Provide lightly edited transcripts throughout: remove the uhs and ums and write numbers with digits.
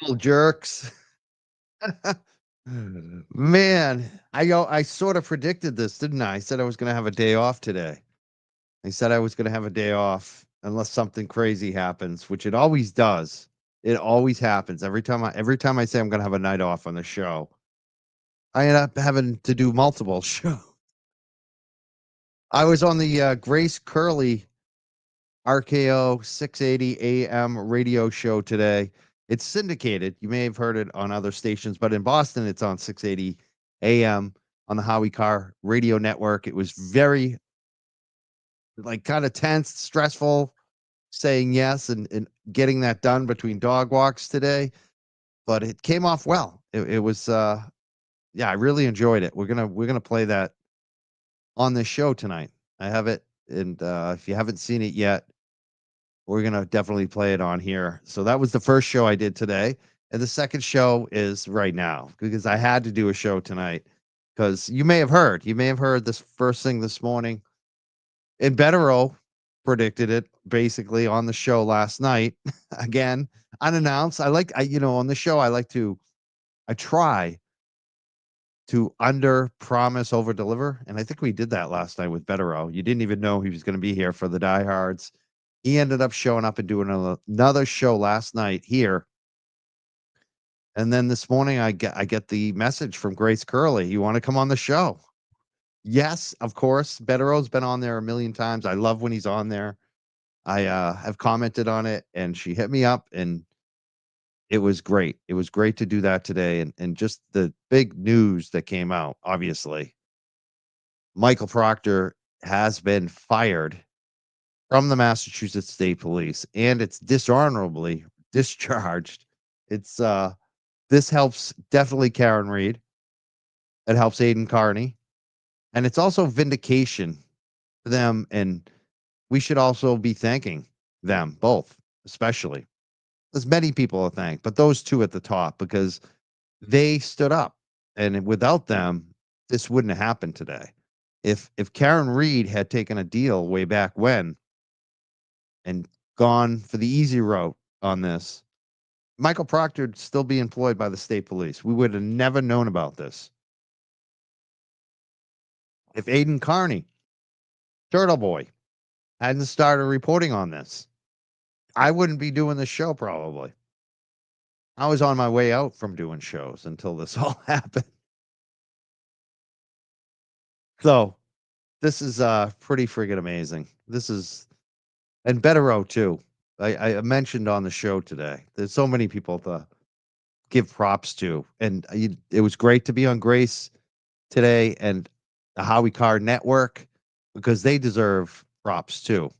Little jerks. Man, I sort of predicted this, didn't I? I said I was gonna have a day off today. I said I was gonna have a day off unless something crazy happens, which it always does. It always happens. Every time I say I'm gonna have a night off on the show, I end up having to do multiple shows. I was on the Grace Curley RKO 680 AM radio show today. It's syndicated. You may have heard it on other stations, but in Boston, it's on 680 AM on the Howie Carr radio network. It was very, like, kind of tense, stressful, saying yes and getting that done between dog walks today, but it came off well. It was, yeah, I really enjoyed it. We're gonna play that on this show tonight. I have it, and if you haven't seen it yet, we're gonna definitely play it on here. So that was the first show I did today, and the second show is right now because I had to do a show tonight. Because you may have heard this first thing this morning. And Betterow predicted it basically on the show last night. Again, unannounced. On the show I try to under promise over deliver, and I think we did that last night with Betterow. You didn't even know he was going to be here for the diehards. He ended up showing up and doing another show last night here. And then this morning I get the message from Grace Curley. You want to come on the show? Yes, of course. Betterow's been on there a million times. I love when he's on there. I have commented on it, and she hit me up, and it was great. It was great to do that today, and just the big news that came out. Obviously, Michael Proctor has been fired from the Massachusetts State Police, and it's dishonorably discharged. It's This helps definitely Karen Reed. It helps Aiden Carney, and it's also vindication for them. And we should also be thanking them both, especially. There's many people to thank, but those two at the top because they stood up, and without them, this wouldn't have happened today. If Karen Reed had taken a deal way back when and gone for the easy route on this, Michael Proctor would still be employed by the state police. We would have never known about this. If Aiden Carney, Turtle Boy, hadn't started reporting on this, I wouldn't be doing this show probably. I was on my way out from doing shows until this all happened. So this is pretty friggin' amazing. This is and Betterow too. I mentioned on the show today. There's so many people to give props to, and it was great to be on Grace today and the Howie Carr Network because they deserve props too.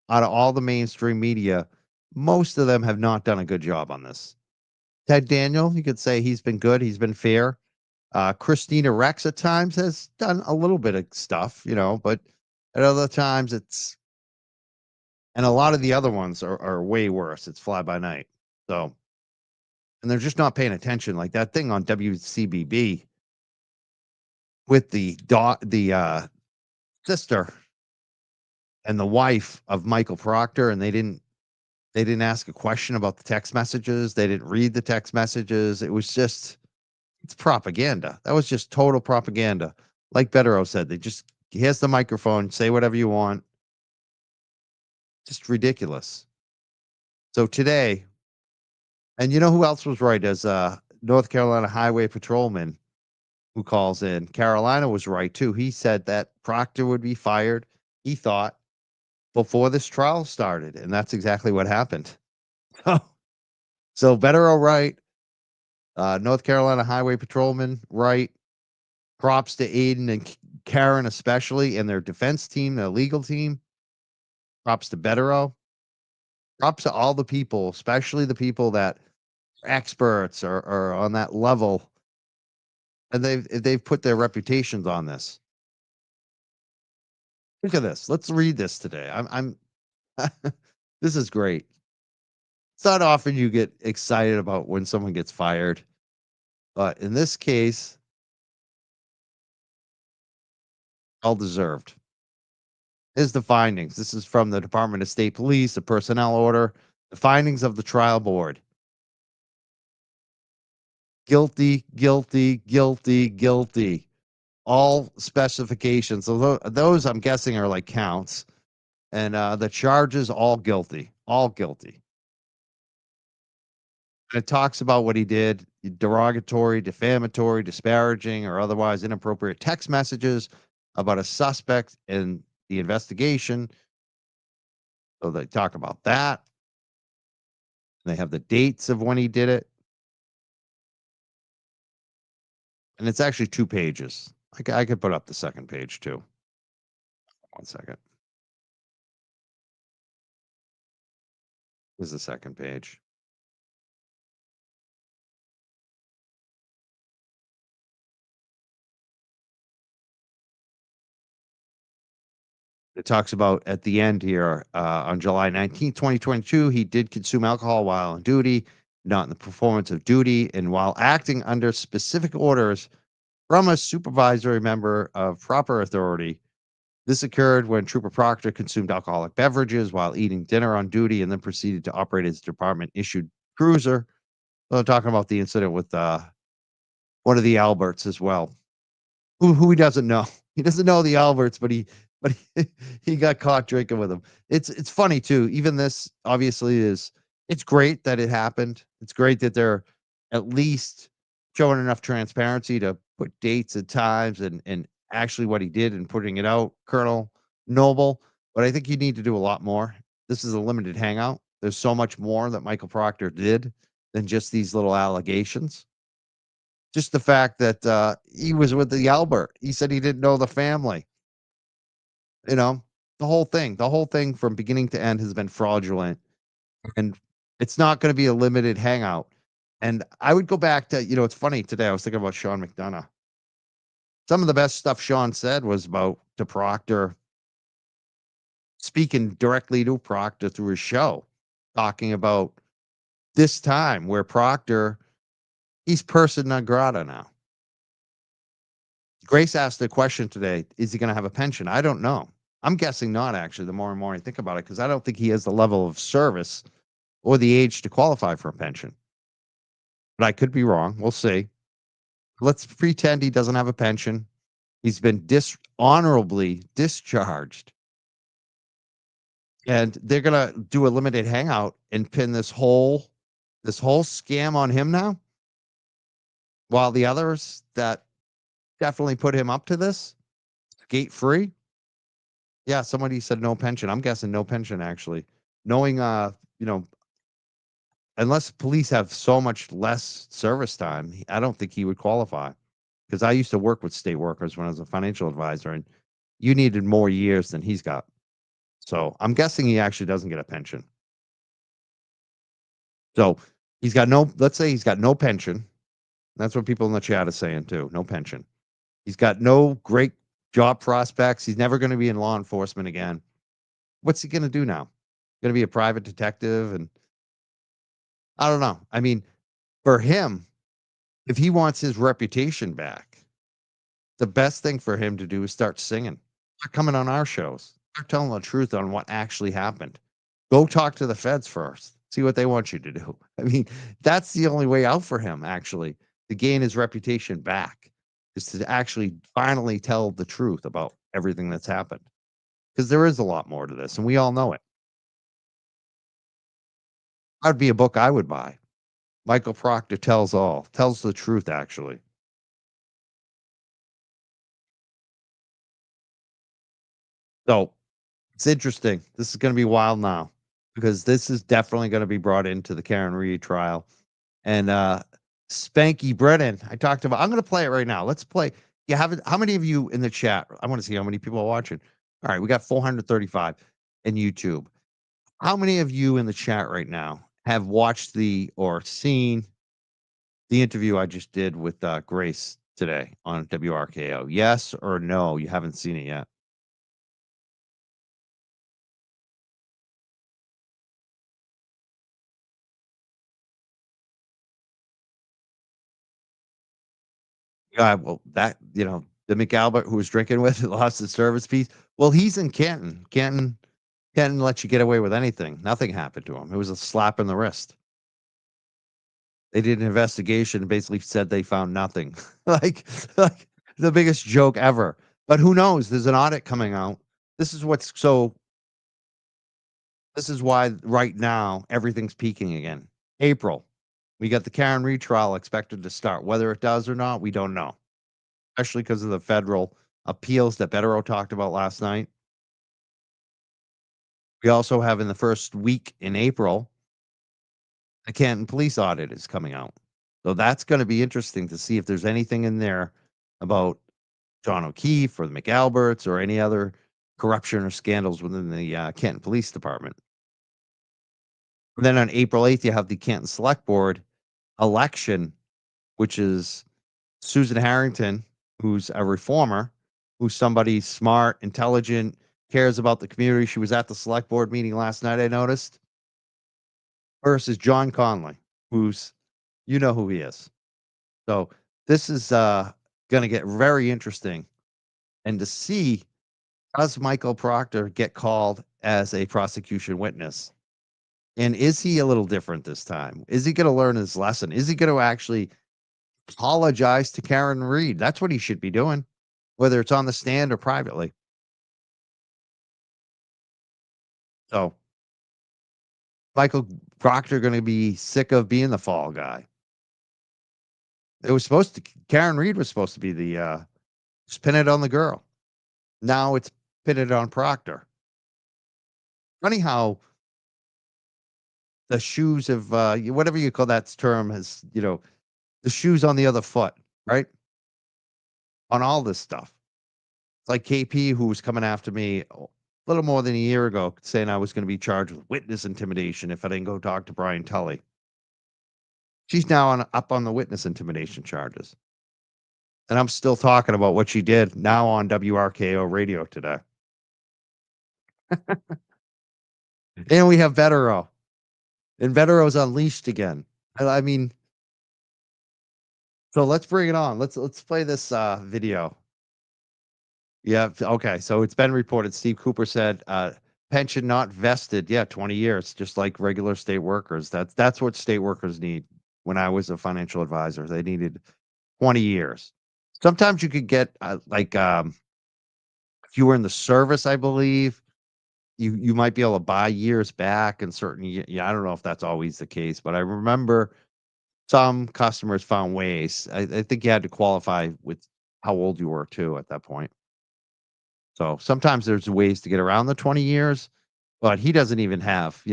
Out of all the mainstream media, most of them have not done a good job on this. Ted Daniel, you could say he's been good. He's been fair. Christina Rex at times has done a little bit of stuff, but at other times and a lot of the other ones are way worse. It's fly by night. So, and they're just not paying attention. Like that thing on WCBB with the sister and the wife of Michael Proctor, and they didn't ask a question about the text messages. They didn't read the text messages. It was just it's propaganda. That was just total propaganda. Like Betterow said, they just here's the microphone, say whatever you want. Just ridiculous. So today, and you know who else was right as North Carolina Highway Patrolman who calls in? Carolina was right too. He said that Proctor would be fired. He thought before this trial started, and that's exactly what happened. So Betterow right, North Carolina Highway Patrolman right. Props to Aiden and Karen, especially, and their defense team, their legal team. Props to Betterow. Props to all the people, especially the people that are experts or on that level, and they've put their reputations on this. Look at this. Let's read this today. I'm this is great. It's not often you get excited about when someone gets fired, but in this case, all deserved. Here's the findings. This is from the Department of State Police, the personnel order, the findings of the trial board. Guilty, guilty, guilty, guilty. All specifications. So those I'm guessing are like counts. And the charges all guilty. All guilty. And it talks about what he did, derogatory, defamatory, disparaging, or otherwise inappropriate text messages about a suspect in the investigation. So they talk about that. They have the dates of when he did it, and it's actually 2 pages. I could put up the second page too. 1 second. Here's the second page. It talks about at the end here, on July 19th, 2022, he did consume alcohol while on duty, not in the performance of duty, and while acting under specific orders from a supervisory member of proper authority. This occurred when Trooper Proctor consumed alcoholic beverages while eating dinner on duty and then proceeded to operate his department issued cruiser. So I'm talking about the incident with one of the Alberts as well. Who he doesn't know. He doesn't know the Alberts, but he got caught drinking with them. It's funny too. Even this obviously is it's great that it happened. It's great that they're at least showing enough transparency to put dates and times and actually what he did and putting it out, Colonel Noble. But I think you need to do a lot more. This is a limited hangout. There's so much more that Michael Proctor did than just these little allegations. Just the fact that, he was with the Albert. He said he didn't know the family, you know? The whole thing from beginning to end has been fraudulent, and it's not gonna be a limited hangout. And I would go back to it's funny today, I was thinking about Sean McDonough. Some of the best stuff Sean said was about to Proctor, speaking directly to Proctor through his show, talking about this time where Proctor, he's person non grata now. Grace asked the question today, is he gonna have a pension? I don't know. I'm guessing not actually, the more and more I think about it, because I don't think he has the level of service or the age to qualify for a pension. But I could be wrong. We'll see. Let's pretend he doesn't have a pension. He's been dishonorably discharged. And they're gonna do a limited hangout and pin this whole scam on him now, while the others that definitely put him up to this, skate free. Yeah, somebody said no pension. I'm guessing no pension actually. Knowing, unless police have so much less service time, I don't think he would qualify. Because I used to work with state workers when I was a financial advisor, and you needed more years than he's got. So I'm guessing he actually doesn't get a pension. So he's got no, let's say he's got no pension. That's what people in the chat are saying too. No pension. He's got no great job prospects. He's never going to be in law enforcement again. What's he going to do now? Going to be a private detective? And I don't know. I mean, for him, if he wants his reputation back, the best thing for him to do is start singing. Start coming on our shows. Start telling the truth on what actually happened. Go talk to the feds first. See what they want you to do. I mean, that's the only way out for him, actually, to gain his reputation back, is to actually finally tell the truth about everything that's happened. Because there is a lot more to this, and we all know it. That'd be a book I would buy. Michael Proctor tells all, tells the truth, actually. So it's interesting. This is going to be wild now because this is definitely going to be brought into the Karen Reed trial. And Spanky Brennan, I talked about. I'm going to play it right now. Let's play. You have it. How many of you in the chat? I want to see how many people are watching. All right, we got 435 in YouTube. How many of you in the chat right now have watched the or seen the interview I just did with Grace today on WRKO? Yes or no? You haven't seen it yet. Yeah, well, the McAlbert who was drinking with lost his service piece. Well, he's in Canton. Canton let you get away with anything. Nothing happened to him. It was a slap in the wrist. They did an investigation and basically said they found nothing. Like the biggest joke ever. But who knows? There's an audit coming out. This is what's so this is why right now everything's peaking again. April. We got the Karen Reed trial expected to start. Whether it does or not, we don't know. Especially because of the federal appeals that Bettero talked about last night. We also have in the first week in April, the Canton police audit is coming out. So that's going to be interesting to see if there's anything in there about John O'Keefe or the McAlberts or any other corruption or scandals within the Canton Police Department. And then on April 8th, you have the Canton Select Board election, which is Susan Harrington, who's a reformer, who's somebody smart, intelligent, cares about the community. She was at the select board meeting last night, I noticed, versus John Conley, who's, you know who he is. So this is going to get very interesting. And to see, does Michael Proctor get called as a prosecution witness? And is he a little different this time? Is he going to learn his lesson? Is he going to actually apologize to Karen Reed? That's what he should be doing, whether it's on the stand or privately. So Michael Proctor going to be sick of being the fall guy. It was supposed to Karen Reed was supposed to be the spin it on the girl. Now it's pin it on Proctor. Funny how the shoes of whatever you call that term has, the shoes on the other foot, right? On all this stuff. It's like KP who was coming after me a little more than a year ago saying I was going to be charged with witness intimidation if I didn't go talk to Brian Tully. She's now up on the witness intimidation charges. And I'm still talking about what she did now on WRKO radio today. And we have Bettero. And Bettero's unleashed again. I mean, so let's bring it on. Let's play this video. Yeah, okay. So it's been reported. Steve Cooper said pension not vested. Yeah, 20 years, just like regular state workers. That's what state workers need. When I was a financial advisor, they needed 20 years. Sometimes you could get if you were in the service, I believe, you might be able to buy years back and certain yeah, I don't know if that's always the case, but I remember some customers found ways. I think you had to qualify with how old you were too at that point. So sometimes there's ways to get around the 20 years, but he doesn't even have,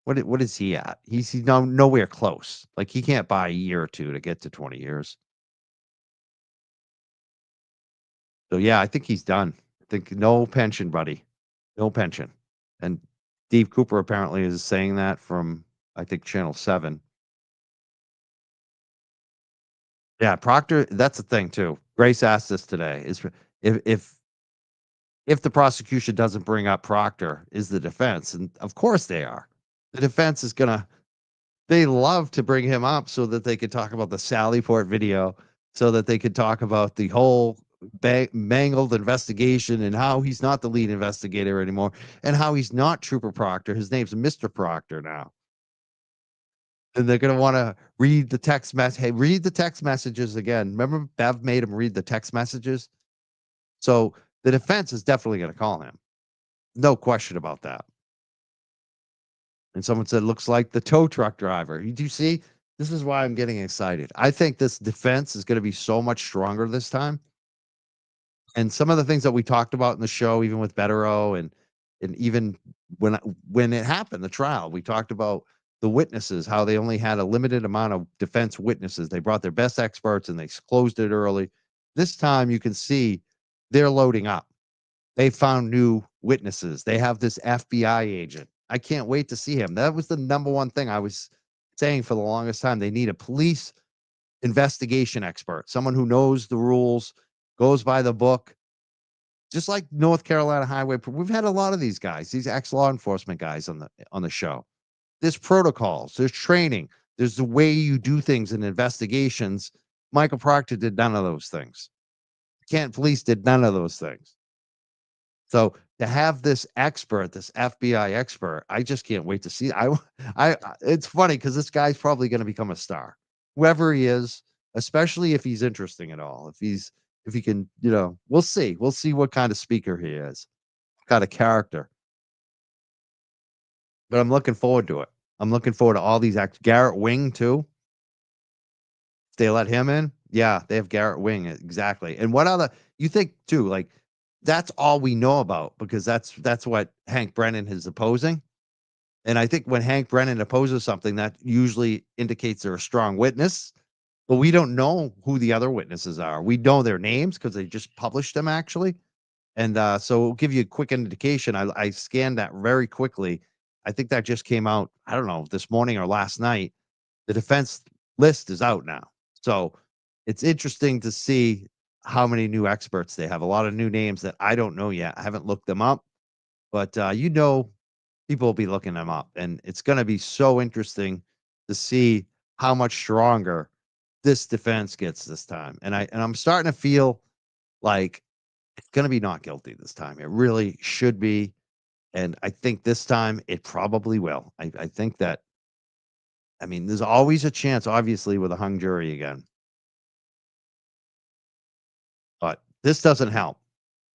what is he at? He's nowhere close. Like he can't buy a year or two to get to 20 years. So yeah, I think he's done. I think no pension, buddy. No pension. And Steve Cooper apparently is saying that from I think Channel 7. Yeah, Proctor, that's the thing too. Grace asked this today is if if if the prosecution doesn't bring up Proctor, is the defense, and of course they are. The defense is gonna they love to bring him up so that they could talk about the Sallyport video, so that they could talk about the whole mangled investigation and how he's not the lead investigator anymore and how he's not Trooper Proctor. His name's Mr. Proctor now. And they're gonna want to read the text mess. Hey, read the text messages again. Remember, Bev made him read the text messages. So the defense is definitely gonna call him. No question about that. And someone said, looks like the tow truck driver. You do see? This is why I'm getting excited. I think this defense is going to be so much stronger this time. And some of the things that we talked about in the show, even with Bettero and even when it happened, the trial, we talked about the witnesses, how they only had a limited amount of defense witnesses. They brought their best experts and they closed it early. This time you can see they're loading up. They found new witnesses. They have this FBI agent. I can't wait to see him. That was the number one thing I was saying for the longest time. They need a police investigation expert, someone who knows the rules, goes by the book, just like North Carolina Highway. We've had a lot of these guys, these ex-law enforcement guys on the show. There's protocols, there's training, there's the way you do things in investigations. Michael Proctor did none of those things. Canton Police did none of those things. So to have this expert, this FBI expert, I just can't wait to see. It's funny because this guy's probably going to become a star, whoever he is, especially if he's interesting at all. If he can, we'll see. We'll see what kind of speaker he is, what kind of character. But I'm looking forward to it. I'm looking forward to all these acts. Garrett Wing too. If they let him in, yeah, they have Garrett Wing exactly. And what other you think too? Like that's all we know about because that's what Hank Brennan is opposing. And I think when Hank Brennan opposes something, that usually indicates they're a strong witness. But we don't know who the other witnesses are. We know their names because they just published them actually. And so it'll give you a quick indication. I scanned that very quickly. I think that just came out, I don't know, this morning or last night. The defense list is out now. So it's interesting to see how many new experts they have. A lot of new names that I don't know yet. I haven't looked them up, but people will be looking them up. And it's going to be so interesting to see how much stronger this defense gets this time. And I'm starting to feel like it's going to be not guilty this time. It really should be. And I think this time it probably will. I think that, I mean, there's always a chance, obviously, with a hung jury again. But this doesn't help.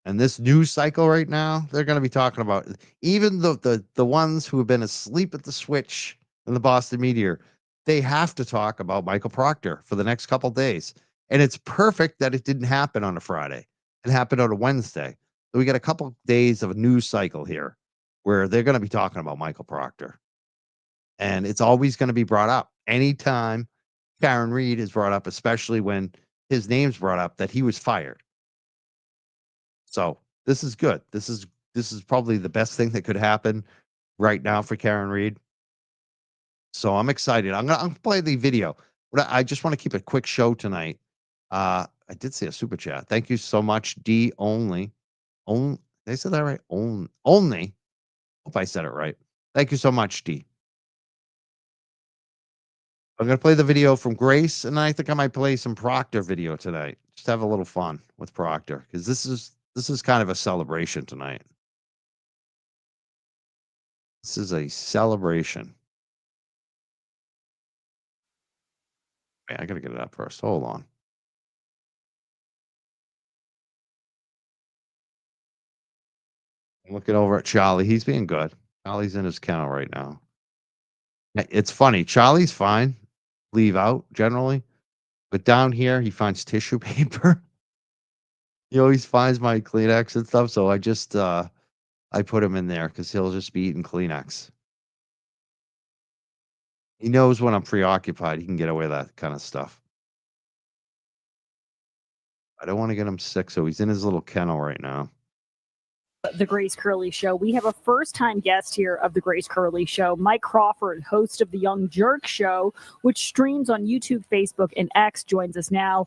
And this news cycle right now, they're going to be talking about even the ones who have been asleep at the switch in the Boston media, they have to talk about Michael Proctor for the next couple days. And it's perfect that it didn't happen on a Friday. It happened on a Wednesday. So we got a couple days of a news cycle here where they're going to be talking about Michael Proctor. And it's always going to be brought up. Anytime Karen Reed is brought up, especially when his name's brought up that he was fired. So this is good. This is probably the best thing that could happen right now for Karen Reed. So I'm excited. I'm gonna play the video. But I just want to keep a quick show tonight. I did see a super chat. Thank you so much, D only. Did I say that right? Only. Hope I said it right. Thank you so much, D. I'm gonna play the video from Grace, and I think I might play some Proctor video tonight. Just have a little fun with Proctor because this is kind of a celebration tonight. This is a celebration. Wait, I gotta get it up first. Hold on. I'm looking over at Charlie. He's being good. Charlie's in his kennel right now. It's funny. Charlie's fine. Leave out generally, but down here he finds tissue paper. He always finds my Kleenex and stuff. So I put him in there because he'll just be eating Kleenex. He knows when I'm preoccupied, he can get away with that kind of stuff. I don't want to get him sick, so he's in his little kennel right now. The Grace Curley Show. We have a first-time guest here of the Grace Curley Show, Mike Crawford, host of the Young Jerk Show, which streams on YouTube, Facebook, and X, joins us now.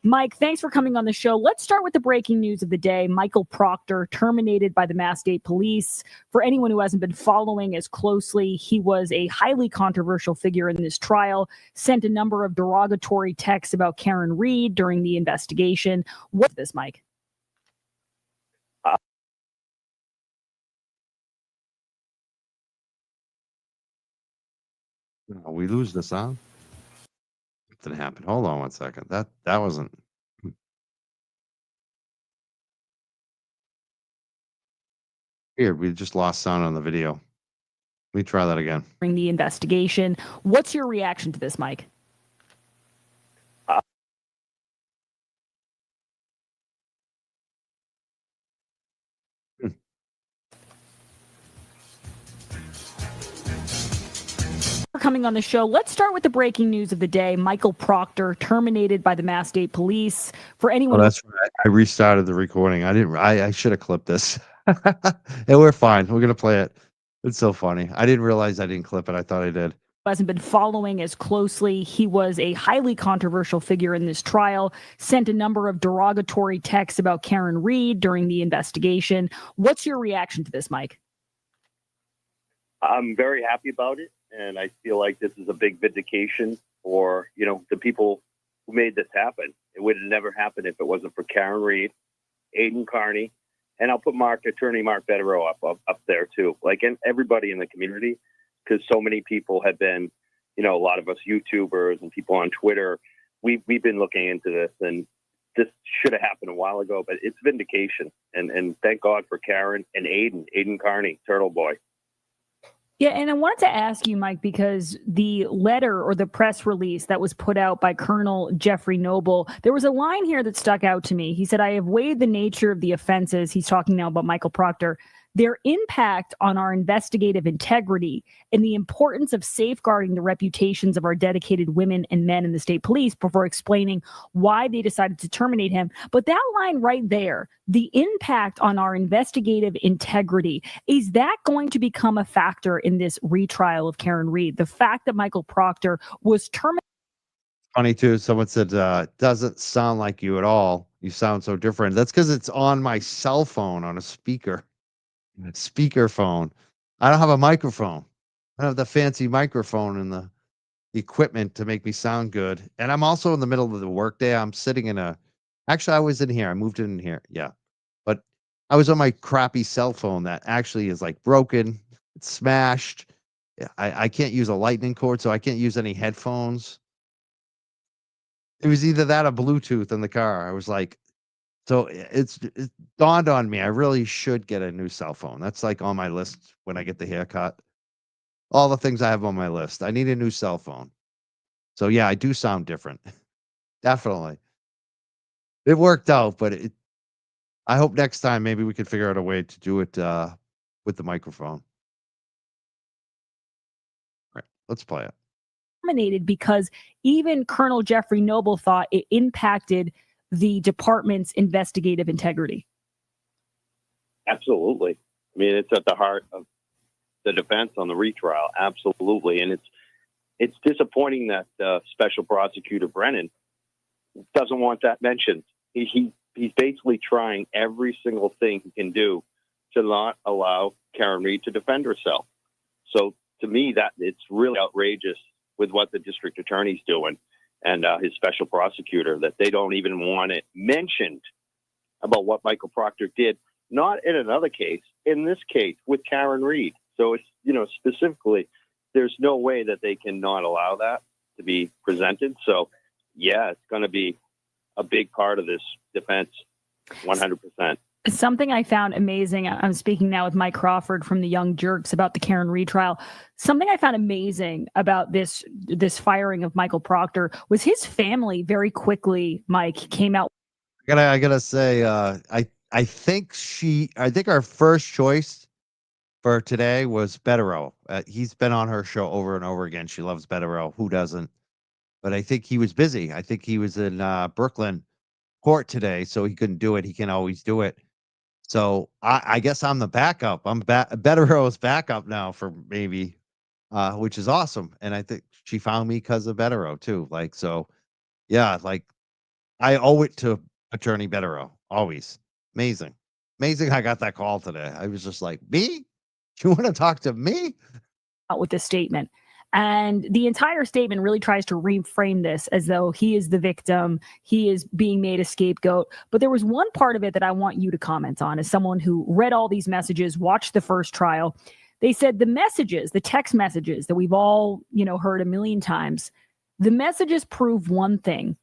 Mike, thanks for coming on the show. Let's start with the breaking news of the day. Michael Proctor terminated by the Mass State Police. For anyone who hasn't been following as closely, he was a highly controversial figure in this trial, sent a number of derogatory texts about Karen Reed during the investigation. What's this, Mike? We lose the sound. Something happened. Hold on one second. That wasn't. Weird. We just lost sound on the video. Let me try that again. During the investigation, what's your reaction to this, Mike? Coming on the show, let's start with the breaking news of the day. Michael Proctor terminated by the Mass State Police. For anyone, that's right. I restarted the recording. I should have clipped this. And we're fine. We're gonna play it. It's so funny. I didn't realize I didn't clip it. I thought I did. Hasn't been following as closely. He was a highly controversial figure in this trial, sent a number of derogatory texts about Karen Reed during the investigation. What's your reaction to this, Mike? I'm very happy about it, and I feel like this is a big vindication for, the people who made this happen. It would have never happened if it wasn't for Karen Reed, Aiden Carney, and I'll put Attorney Mark Betterow up there too, like, and everybody in the community, because so many people have been, a lot of us YouTubers and people on Twitter, we've been looking into this, and this should have happened a while ago, but it's vindication, and thank God for Karen and Aiden Carney, Turtle Boy. Yeah, and I wanted to ask you, Mike, because the letter or the press release that was put out by Colonel Jeffrey Noble, there was a line here that stuck out to me. He said, "I have weighed the nature of the offenses," he's talking now about Michael Proctor, "their impact on our investigative integrity, and the importance of safeguarding the reputations of our dedicated women and men in the state police," before explaining why they decided to terminate him. But that line right there, the impact on our investigative integrity, is that going to become a factor in this retrial of Karen Read? The fact that Michael Proctor was terminated. Funny too. Someone said, doesn't sound like you at all. You sound so different. That's because it's on my cell phone on a speaker phone. I don't have a microphone. I don't have the fancy microphone and the equipment to make me sound good. And I'm also in the middle of the workday. I'm sitting actually, I was in here. I moved in here. Yeah. But I was on my crappy cell phone that actually is like broken. It's smashed. Yeah, I can't use a lightning cord, so I can't use any headphones. It was either that or Bluetooth in the car. I was like, so it dawned on me, I really should get a new cell phone. That's like on my list when I get the haircut. All the things I have on my list. I need a new cell phone. So yeah, I do sound different. Definitely. It worked out, but I hope next time maybe we can figure out a way to do it with the microphone. All right, let's play it. Terminated because even Colonel Jeffrey Noble thought it impacted the department's investigative integrity. Absolutely. I mean, it's at the heart of the defense on the retrial. Absolutely. And it's disappointing that Special Prosecutor Brennan doesn't want that mentioned. He's basically trying every single thing he can do to not allow Karen Read to defend herself. So to me, that it's really outrageous with what the district attorney's doing and his special prosecutor, that they don't even want it mentioned about what Michael Proctor did, not in another case, in this case with Karen Read. So it's, specifically, there's no way that they can not allow that to be presented. So yeah, it's going to be a big part of this defense, 100%. Something I found amazing, I'm speaking now with Mike Crawford from the Young Jerks about the Karen Read trial. Something I found amazing about this firing of Michael Proctor was his family very quickly, Mike, came out. I gotta say, I think our first choice for today was Betterow. He's been on her show over and over again. She loves Betterow. Who doesn't? But I think he was busy. I think he was in Brooklyn court today, so he couldn't do it. He can always do it. So I guess I'm the backup. I'm Betterow's backup now for maybe, which is awesome. And I think she found me because of Betterow too. Like, so yeah, like I owe it to Attorney Betterow. Always. Amazing. Amazing. I got that call today. I was just like, me? You want to talk to me? With this statement. And the entire statement really tries to reframe this as though he is the victim, he is being made a scapegoat. But there was one part of it that I want you to comment on as someone who read all these messages, watched the first trial. They said the messages, the text messages that we've all, heard a million times, the messages prove one thing,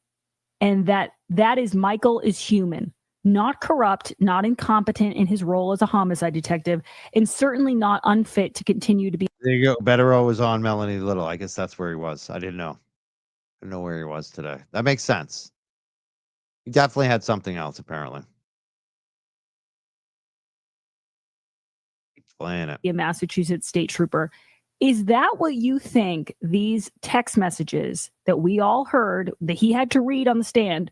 and that is Michael is human, not corrupt, not incompetent in his role as a homicide detective, and certainly not unfit to continue to be. There you go. Betterow was on Melanie Little. I guess that's where he was. I didn't know. I didn't know where he was today. That makes sense. He definitely had something else, apparently. Playing it. A Massachusetts state trooper. Is that what you think these text messages that we all heard that he had to read on the stand,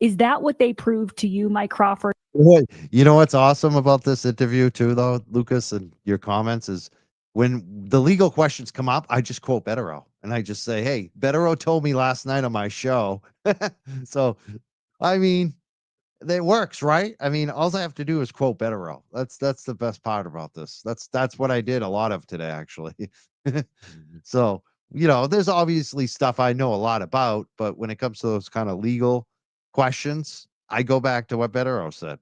is that what they proved to you, Mike Crawford? You know what's awesome about this interview too, though, Lucas, and your comments is when the legal questions come up, I just quote Betterow and I just say, hey, Betterow told me last night on my show. So, I mean, it works, right? I mean, all I have to do is quote Betterow. That's the best part about this. That's what I did a lot of today, actually. So, there's obviously stuff I know a lot about, but when it comes to those kind of legal questions, I go back to what Betterow said.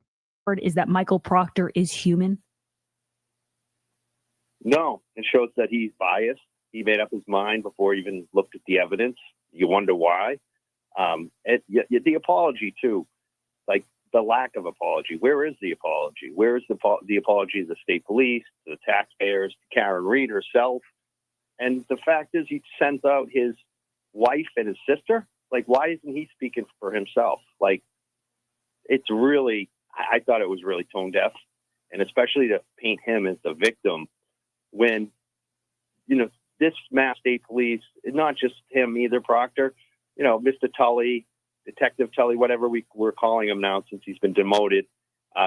is that Michael Proctor is human? No, it shows that he's biased. He made up his mind before he even looked at the evidence. You wonder why. The apology, too, like the lack of apology. Where is the apology? Where is the apology to the state police, to the taxpayers, to Karen Reed herself? And the fact is, he sends out his wife and his sister. Like, why isn't he speaking for himself? Like, it's really, I thought it was really tone deaf, and especially to paint him as the victim when, this Mass State Police, not just him either, Proctor, Mr. Tully, Detective Tully, whatever we're calling him now since he's been demoted,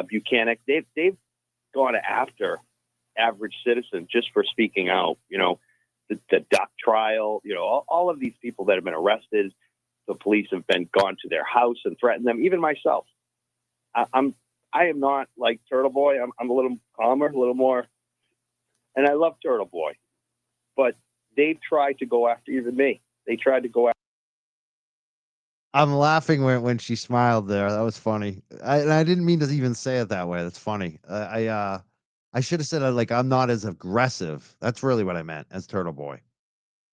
Buchanan, they've gone after average citizens just for speaking out. The Duck trial, all of these people that have been arrested, the police have gone to their house and threatened them. Even myself, I am not like Turtle Boy. I'm a little calmer, a little more, and I love Turtle Boy, but they've tried to go after even me. They tried to go after. I'm laughing when she smiled there. That was funny. I didn't mean to even say it that way. That's funny. I should have said I'm not as aggressive. That's really what I meant as Turtle Boy,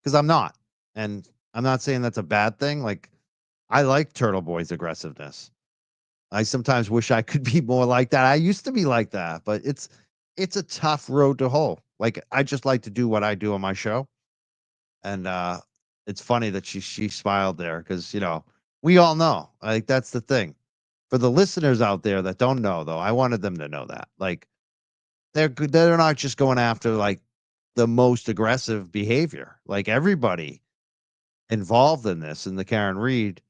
because I'm not, and I'm not saying that's a bad thing. Like, I like Turtle Boy's aggressiveness. I sometimes wish I could be more like that. I used to be like that, but it's a tough road to hoe. Like, I just like to do what I do on my show, and it's funny that she smiled there because we all know. Like, that's the thing. For the listeners out there that don't know, though, I wanted them to know that. Like, they're not just going after like the most aggressive behavior. Like, everybody involved in this, and the Karen Reed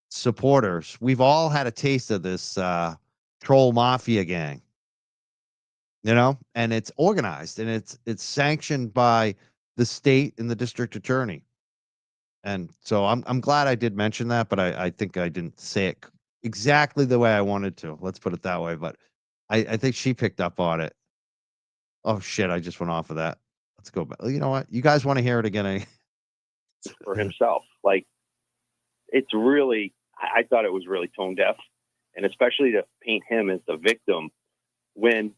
supporters, we've all had a taste of this troll mafia gang, and it's organized and it's sanctioned by the state and the district attorney. And so I'm glad I did mention that, but I think I didn't say it exactly the way I wanted to. Let's put it that way. But I think she picked up on it. Oh shit! I just went off of that. Let's go back. You know what? You guys want to hear it again? For himself. Like, it's really, I thought it was really tone deaf, and especially to paint him as the victim when,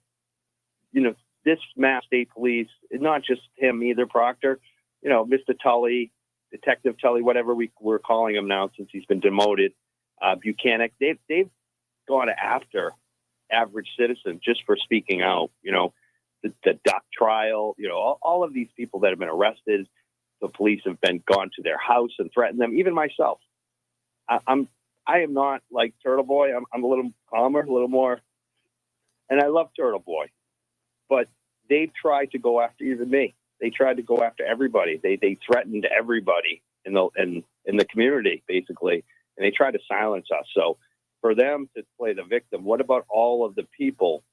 this Mass State Police, not just him either, Proctor, Mr. Tully, Detective Tully, whatever we're calling him now since he's been demoted, Buchanan, they've gone after average citizens just for speaking out. The Duck trial, all of these people that have been arrested, the police have gone to their house and threatened them. Even myself, I am not like Turtle Boy. I'm a little calmer, a little more, and I love Turtle Boy, but they've tried to go after even me. They tried to go after everybody. They threatened everybody in the community, basically, and they tried to silence us. So for them to play the victim, what about all of the people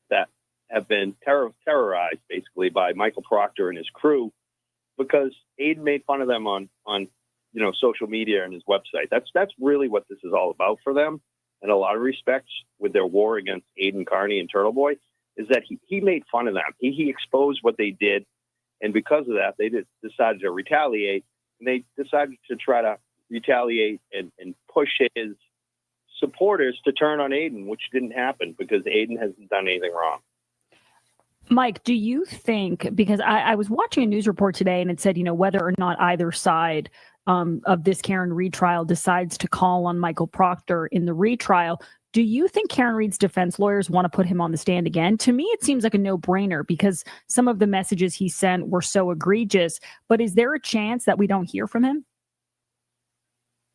that have been terrorized, basically, by Michael Proctor and his crew, because Aiden made fun of them on social media and his website. That's really what this is all about for them, in a lot of respects, with their war against Aiden Carney and Turtle Boy, is that he made fun of them. He exposed what they did, and because of that, they decided to retaliate, and they decided to try to retaliate and push his supporters to turn on Aiden, which didn't happen because Aiden hasn't done anything wrong. Mike, do you think, because I was watching a news report today and it said, whether or not either side of this Karen Reed trial decides to call on Michael Proctor in the retrial, do you think Karen Reed's defense lawyers want to put him on the stand again? To me, it seems like a no-brainer because some of the messages he sent were so egregious. But is there a chance that we don't hear from him?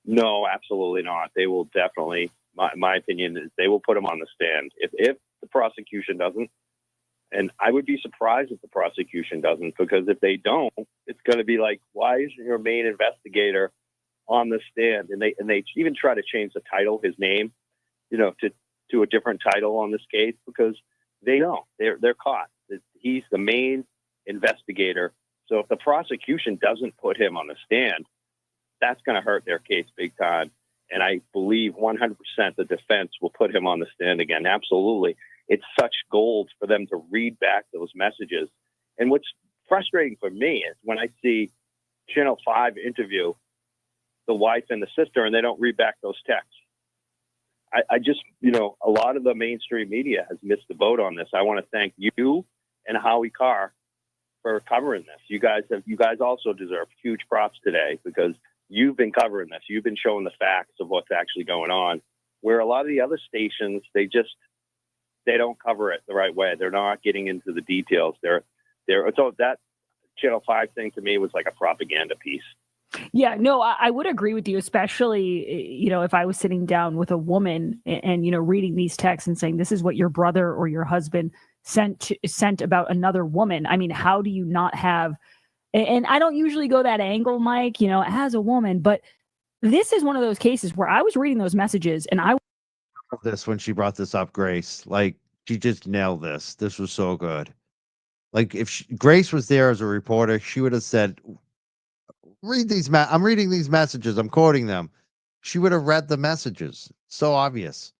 No, absolutely not. They will definitely, my opinion is they will put him on the stand. If the prosecution doesn't, and I would be surprised if the prosecution doesn't, because if they don't, it's going to be like, why isn't your main investigator on the stand? And they even try to change the title, his name, to a different title on this case, because they know they're caught. He's the main investigator. So if the prosecution doesn't put him on the stand, that's going to hurt their case big time. And I believe 100% the defense will put him on the stand again. Absolutely. It's such gold for them to read back those messages. And what's frustrating for me is when I see Channel 5 interview the wife and the sister and they don't read back those texts. I just, a lot of the mainstream media has missed the boat on this. I want to thank you and Howie Carr for covering this. You guys also deserve huge props today because you've been covering this. You've been showing the facts of what's actually going on, where a lot of the other stations, they don't cover it the right way. They're not getting into the details. So that Channel 5 thing to me was like a propaganda piece. Yeah, no, I would agree with you, especially, if I was sitting down with a woman and, reading these texts and saying, this is what your brother or your husband sent about another woman. I mean, how do you not have, and I don't usually go that angle, Mike, as a woman, but this is one of those cases where I was reading those messages and I love this when she brought this up, Grace. Like, she just nailed this. This was so good. Like, if Grace was there as a reporter, she would have said, read these. I'm reading these messages. I'm quoting them. She would have read the messages. So obvious.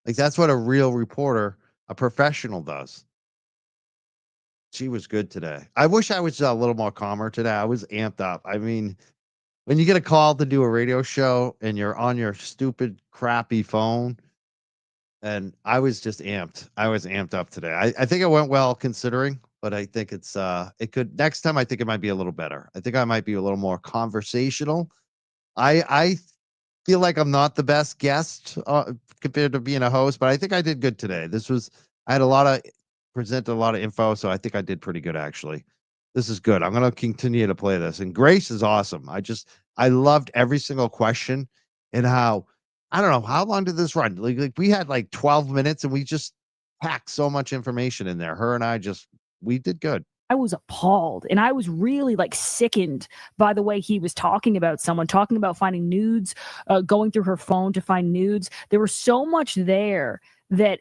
Like, that's what a real reporter, a professional, does. She was good today. I wish I was a little more calmer today. I was amped up. I mean, when you get a call to do a radio show and you're on your stupid, crappy phone, and I was just amped. I was amped up today. I think it went well considering, but I think it could next time. I think it might be a little better. I think I might be a little more conversational. I feel like I'm not the best guest compared to being a host, but I think I did good today. I had presented a lot of info, so I think I did pretty good actually. This is good. I'm going to continue to play this, and Grace is awesome. I loved every single question and how. I don't know how long did this run. Like we had like 12 minutes, and we just packed so much information in there. Her and I we did good. I was appalled and I was really like sickened by the way he was talking about someone, talking about finding nudes, going through her phone to find nudes. There was so much there that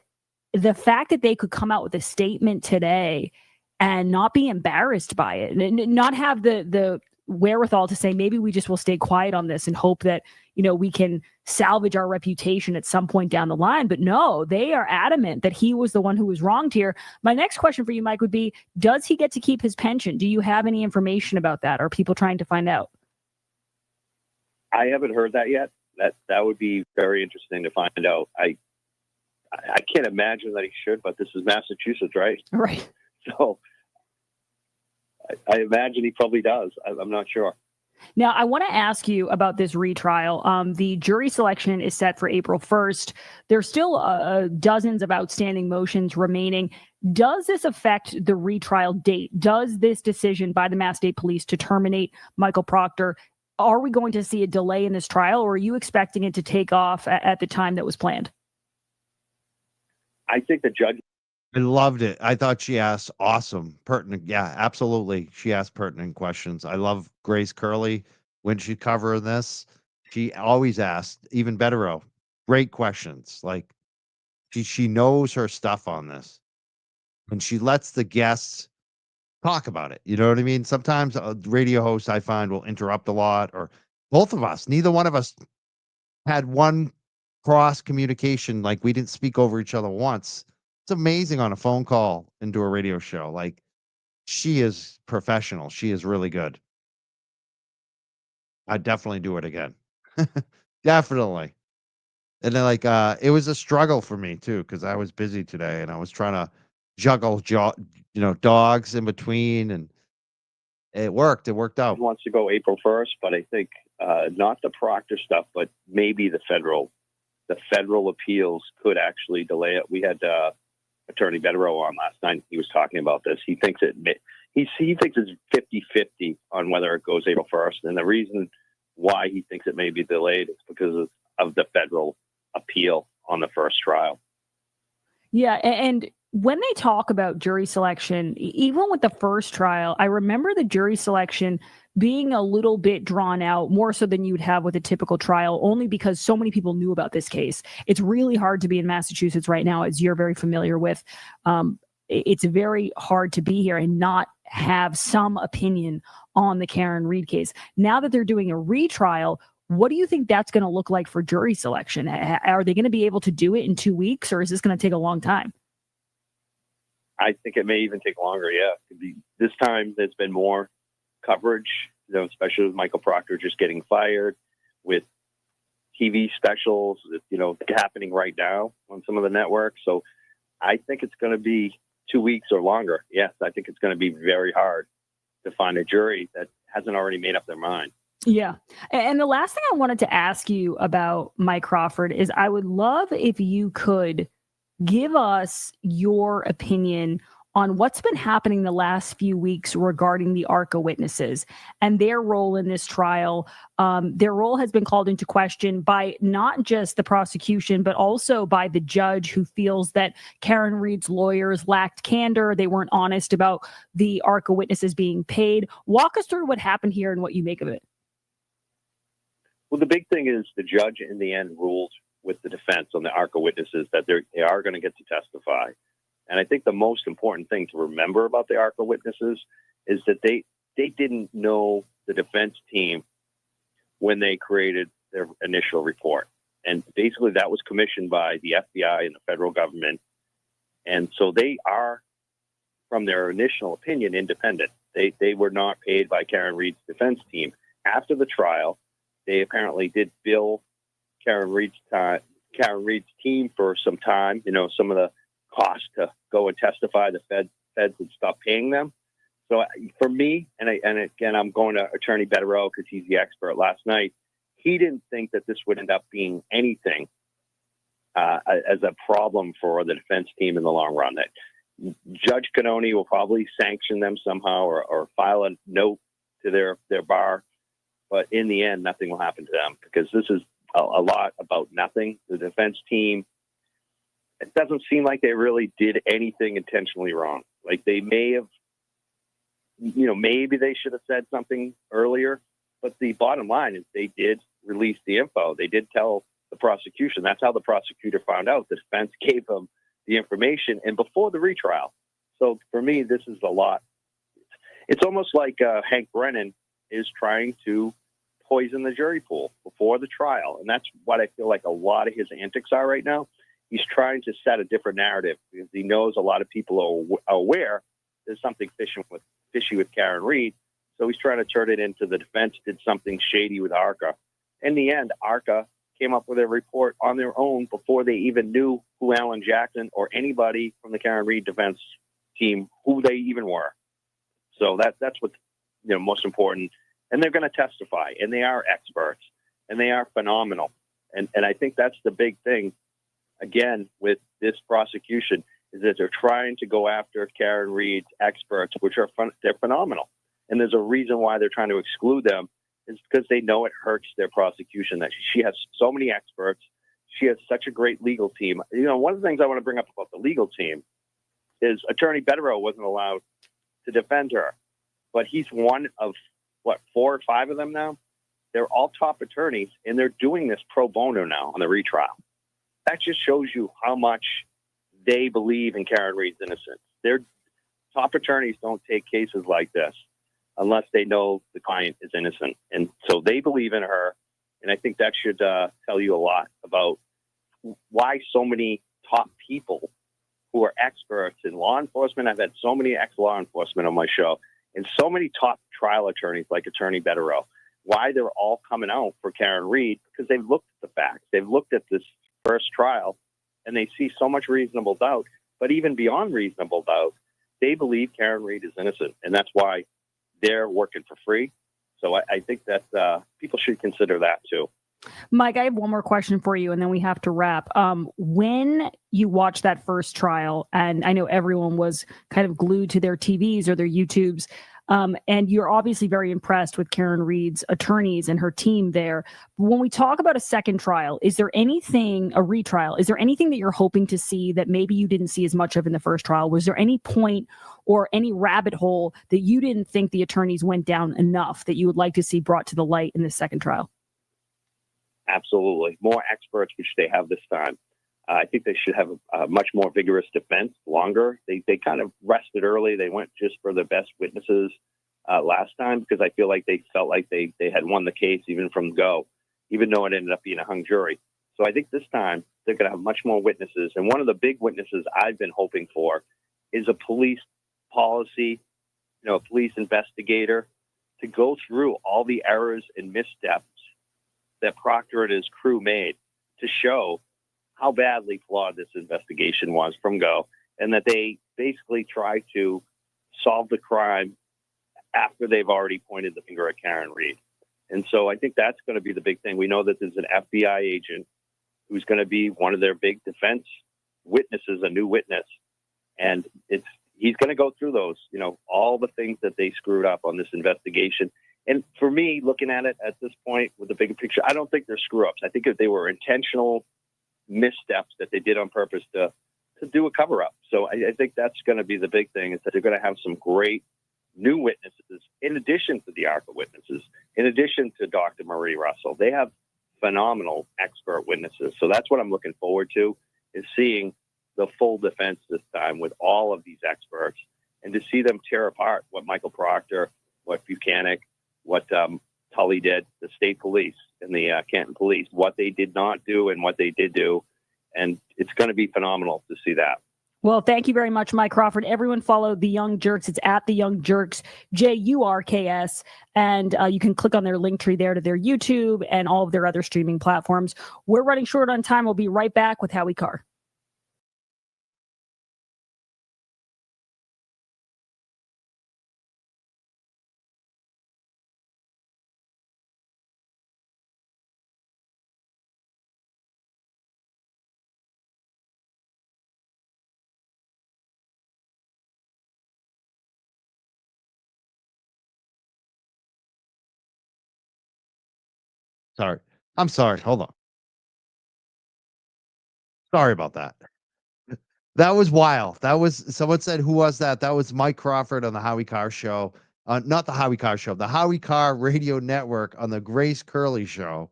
the fact that they could come out with a statement today and not be embarrassed by it and not have the wherewithal to say, maybe we just will stay quiet on this and hope that, we can salvage our reputation at some point down the line. But no, they are adamant that he was the one who was wronged here. My next question for you, Mike, would be, does he get to keep his pension? Do you have any information about that? Are people trying to find out? I haven't heard that yet. That would be very interesting to find out. I can't imagine that he should, but this is Massachusetts, right? Right. So I imagine he probably does. I'm not sure. Now, I want to ask you about this retrial. The jury selection is set for April 1st. There's still dozens of outstanding motions remaining. Does this affect the retrial date? Does this decision by the Mass State Police to terminate Michael Proctor, are we going to see a delay in this trial, or are you expecting it to take off at the time that was planned? I think the judge. I loved it. I thought she asked awesome, pertinent. Yeah, absolutely. She asked pertinent questions. I love Grace Curley when she covered this. She always asked, even better, great questions. Like she knows her stuff on this, and she lets the guests talk about it. You know what I mean? Sometimes a radio host I find will interrupt a lot, or both of us. Neither one of us had one cross communication. Like we didn't speak over each other once. It's amazing on a phone call into a radio show. Like she is professional. She is really good. I'd definitely do it again. Definitely. And then it was a struggle for me too, because I was busy today and I was trying to juggle dogs in between, and it worked. It worked out. He wants to go April 1st, but I think not the Proctor stuff, but maybe the federal appeals could actually delay it. We had Attorney Bedrow on last night. He was talking about this. He thinks he thinks it's 50-50 on whether it goes April 1st. And the reason why he thinks it may be delayed is because of the federal appeal on the first trial. Yeah. And when they talk about jury selection, even with the first trial, I remember the jury selection being a little bit drawn out, more so than you'd have with a typical trial, only because so many people knew about this case. It's really hard to be in Massachusetts right now, as you're very familiar with. It's very hard to be here and not have some opinion on the Karen Read case. Now that they're doing a retrial, what do you think that's going to look like for jury selection? Are they going to be able to do it in 2 weeks, or is this going to take a long time? I think it may even take longer. Yeah. This time there's been more coverage, especially with Michael Proctor just getting fired, with TV specials, happening right now on some of the networks. So I think it's going to be 2 weeks or longer. Yes, I think it's going to be very hard to find a jury that hasn't already made up their mind. Yeah. And the last thing I wanted to ask you about Mike Crawford is I would love if you could give us your opinion on what's been happening the last few weeks regarding the ARCA witnesses and their role in this trial. Their role has been called into question by not just the prosecution, but also by the judge, who feels that Karen Read's lawyers lacked candor. They weren't honest about the ARCA witnesses being paid. Walk us through what happened here and what you make of it. Well, the big thing is the judge in the end ruled with the defense on the ARCA witnesses that they are going to get to testify. And I think the most important thing to remember about the ARCA witnesses is that they didn't know the defense team when they created their initial report. And basically that was commissioned by the FBI and the federal government. And so they are, from their initial opinion, independent. They were not paid by Karen Read's defense team. After the trial, they apparently did bill Karen Read's team for some time, some of the cost to go and testify. The feds had stopped paying them. So for me, and again, I'm going to Attorney Betterow because he's the expert last night. He didn't think that this would end up being anything as a problem for the defense team in the long run. That Judge Cannoni will probably sanction them somehow or file a note to their bar. But in the end, nothing will happen to them because this is a lot about nothing. The defense team, it doesn't seem like they really did anything intentionally wrong. Like they may have, maybe they should have said something earlier. But the bottom line is they did release the info. They did tell the prosecution. That's how the prosecutor found out. The defense gave them the information and before the retrial. So for me, this is a lot. It's almost like Hank Brennan is trying to poison the jury pool before the trial. And that's what I feel like a lot of his antics are right now. He's trying to set a different narrative because he knows a lot of people are aware there's something fishy with Karen Read. So he's trying to turn it into the defense did something shady with ARCA. In the end, ARCA came up with a report on their own before they even knew who Alan Jackson or anybody from the Karen Read defense team, who they even were. So that's what's most important. And they're going to testify, and they are experts, and they are phenomenal. And I think that's the big thing, again, with this prosecution, is that they're trying to go after Karen Read's experts, which are they're phenomenal. And there's a reason why they're trying to exclude them, is because they know it hurts their prosecution, that she has so many experts. She has such a great legal team. One of the things I want to bring up about the legal team is Attorney Betterow wasn't allowed to defend her, but he's one of 4 or 5 of them now. They're all top attorneys, and they're doing this pro bono now on the retrial. That just shows you how much they believe in Karen Read's innocence. Their top attorneys don't take cases like this unless they know the client is innocent. And so they believe in her. And I think that should tell you a lot about why so many top people who are experts in law enforcement. I've had so many ex-law enforcement on my show, and so many top trial attorneys like Attorney Betterow, why they're all coming out for Karen Read, because they've looked at the facts. They've looked at this first trial, and they see so much reasonable doubt. But even beyond reasonable doubt, they believe Karen Read is innocent, and that's why they're working for free. So I think that people should consider that too. Mike, I have one more question for you, and then we have to wrap. When you watched that first trial, and I know everyone was kind of glued to their TVs or their YouTubes, and you're obviously very impressed with Karen Read's attorneys and her team there. When we talk about a second trial, is there anything, a retrial, is there anything that you're hoping to see that maybe you didn't see as much of in the first trial? Was there any point or any rabbit hole that you didn't think the attorneys went down enough that you would like to see brought to the light in the second trial? Absolutely. More experts, which they have this time. I think they should have a much more vigorous defense, longer. They kind of rested early. They went just for the best witnesses last time because I feel like they felt like they had won the case even from go, even though it ended up being a hung jury. So I think this time they're going to have much more witnesses. And one of the big witnesses I've been hoping for is a police policy, a police investigator to go through all the errors and missteps that Proctor and his crew made to show how badly flawed this investigation was from go, and that they basically tried to solve the crime after they've already pointed the finger at Karen Reed. And so I think that's going to be the big thing. We know that there's an FBI agent who's going to be one of their big defense witnesses, a new witness. And he's going to go through those, all the things that they screwed up on this investigation. And for me, looking at it at this point with the bigger picture, I don't think they're screw ups. I think if they were intentional missteps that they did on purpose to do a cover up. So I think that's going to be the big thing, is that they're going to have some great new witnesses in addition to the ARCA witnesses, in addition to Dr. Marie Russell. They have phenomenal expert witnesses. So that's what I'm looking forward to, is seeing the full defense this time with all of these experts, and to see them tear apart what Michael Proctor, what Buchanan, what Tully did, the state police and the Canton police, what they did not do and what they did do. And it's going to be phenomenal to see that. Well, thank you very much, Mike Crawford. Everyone follow The Young Jerks. It's at The Young Jerks, JURKS. And you can click on their link tree there to their YouTube and all of their other streaming platforms. We're running short on time. We'll be right back with Howie Carr. Sorry. I'm sorry. Hold on. Sorry about that. That was wild. That was someone said, "Who was that?" That was Mike Crawford on the Howie Carr show. Not the Howie Carr show, the Howie Carr Radio Network on the Grace Curley show.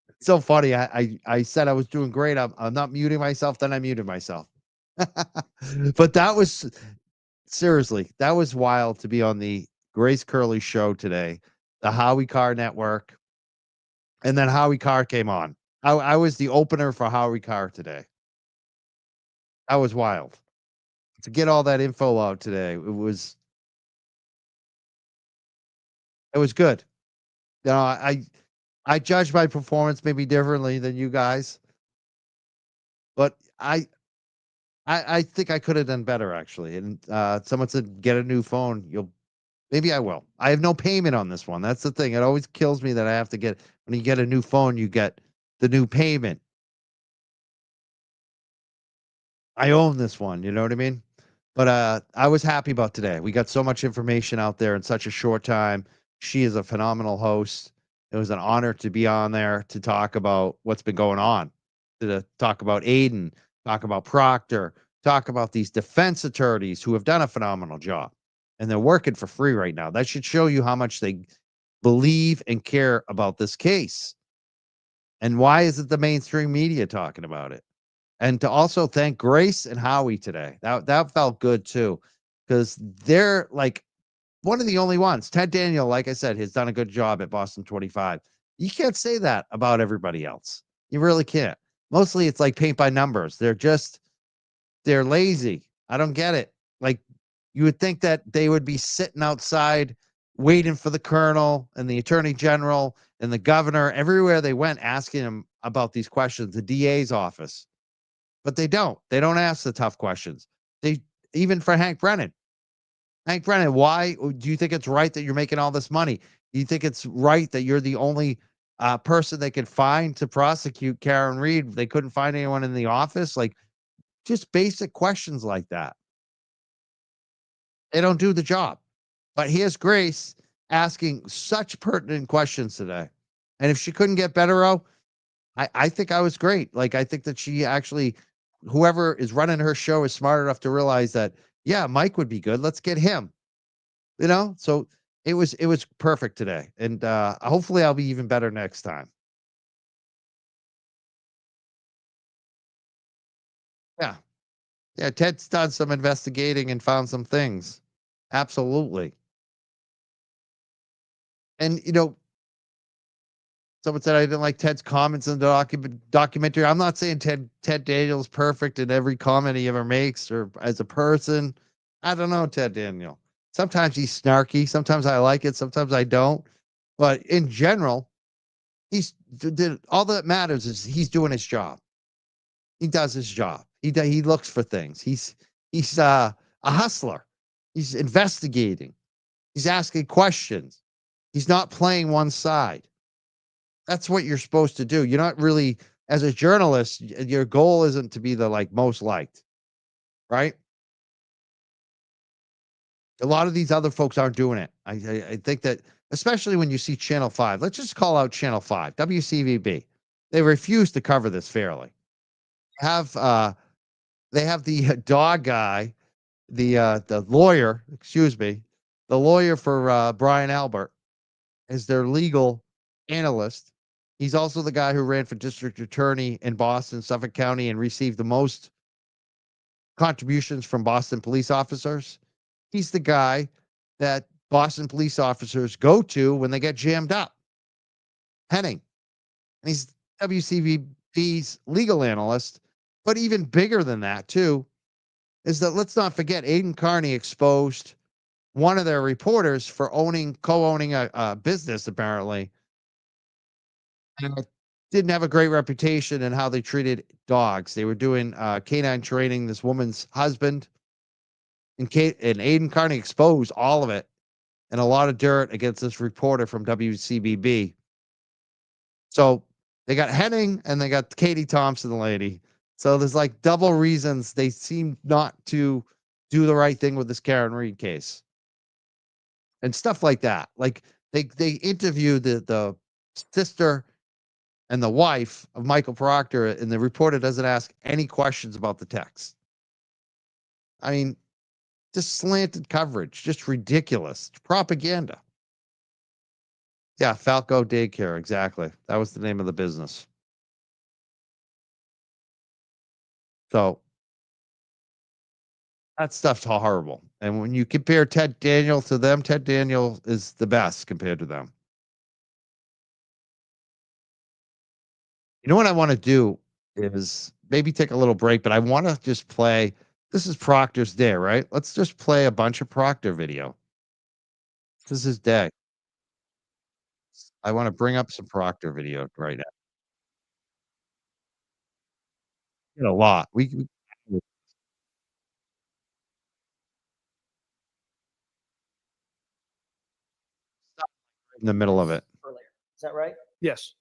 It's so funny. I said I was doing great. I'm not muting myself. Then I muted myself. But that was seriously, that was wild to be on the Grace Curley show today, the Howie Carr Network. And then Howie Carr came on. I was the opener for Howie Carr today. That was wild. To get all that info out today, it was good. I judge my performance maybe differently than you guys, but I think I could have done better, actually. And someone said, "Get a new phone." Maybe I will. I have no payment on this one. That's the thing. It always kills me that I have to get, when you get a new phone, you get the new payment. I own this one. You know what I mean? But I was happy about today. We got so much information out there in such a short time. She is a phenomenal host. It was an honor to be on there to talk about what's been going on, to talk about Aiden, talk about Proctor, talk about these defense attorneys who have done a phenomenal job. And they're working for free right now. That should show you how much they believe and care about this case. And why isn't the mainstream media talking about it? And to also thank Grace and Howie today. That felt good too, because they're like one of the only ones. Ted Daniel, like I said, has done a good job at Boston 25. You can't say that about everybody else. You really can't. Mostly it's like paint by numbers. They're lazy. I don't get it. Like, you would think that they would be sitting outside waiting for the colonel and the attorney general and the governor everywhere they went, asking them about these questions, the DA's office. But they don't. They don't ask the tough questions. Even for Hank Brennan, why do you think it's right that you're making all this money? Do you think it's right that you're the only person they could find to prosecute Karen Reed? They couldn't find anyone in the office. Like, just basic questions like that. They don't do the job. But here's Grace asking such pertinent questions today. And if she couldn't get better, I think I was great. Like, I think that she actually, whoever is running her show is smart enough to realize that, yeah, Mike would be good. Let's get him. So it was perfect today. And hopefully I'll be even better next time. Yeah. Yeah, Ted's done some investigating and found some things. Absolutely. And someone said I didn't like Ted's comments in the documentary. I'm not saying Ted Daniel's perfect in every comment he ever makes or as a person. I don't know Ted Daniel. Sometimes he's snarky. Sometimes I like it. Sometimes I don't. But in general, Did all that matters is he's doing his job. He does his job. He looks for things. He's a hustler. He's investigating. He's asking questions. He's not playing one side. That's what you're supposed to do. You're not really, as a journalist, your goal isn't to be the most liked, right? A lot of these other folks aren't doing it. I think that, especially when you see Channel 5. Let's just call out Channel 5, WCVB. They refuse to cover this fairly. Have they have the dog guy, the lawyer, excuse me, the lawyer for Brian Albert as their legal analyst. He's also the guy who ran for district attorney in Boston, Suffolk County, and received the most contributions from Boston police officers. He's the guy that Boston police officers go to when they get jammed up. Henning. And he's WCVB's legal analyst. But even bigger than that, too, is that let's not forget Aiden Carney exposed one of their reporters for co-owning a business, apparently. And it didn't have a great reputation in how they treated dogs. They were doing canine training, this woman's husband. And Aiden Carney exposed all of it and a lot of dirt against this reporter from WCBB. So they got Henning and they got Katie Thompson, the lady. So there's double reasons they seem not to do the right thing with this Karen Reed case and stuff like that. They interviewed the sister and the wife of Michael Proctor, and the reporter doesn't ask any questions about the text. I mean, just slanted coverage, just ridiculous propaganda. Yeah, Falco Daycare, exactly. That was the name of the business. So that stuff's horrible. And when you compare Ted Daniel to them, Ted Daniel is the best compared to them. You know what I want to do is maybe take a little break, but I want to just play. This is Proctor's day, right? Let's just play a bunch of Proctor video. This is his day. I want to bring up some Proctor video right now. Get a lot. We in the middle of it. Earlier. Is that right? Yes.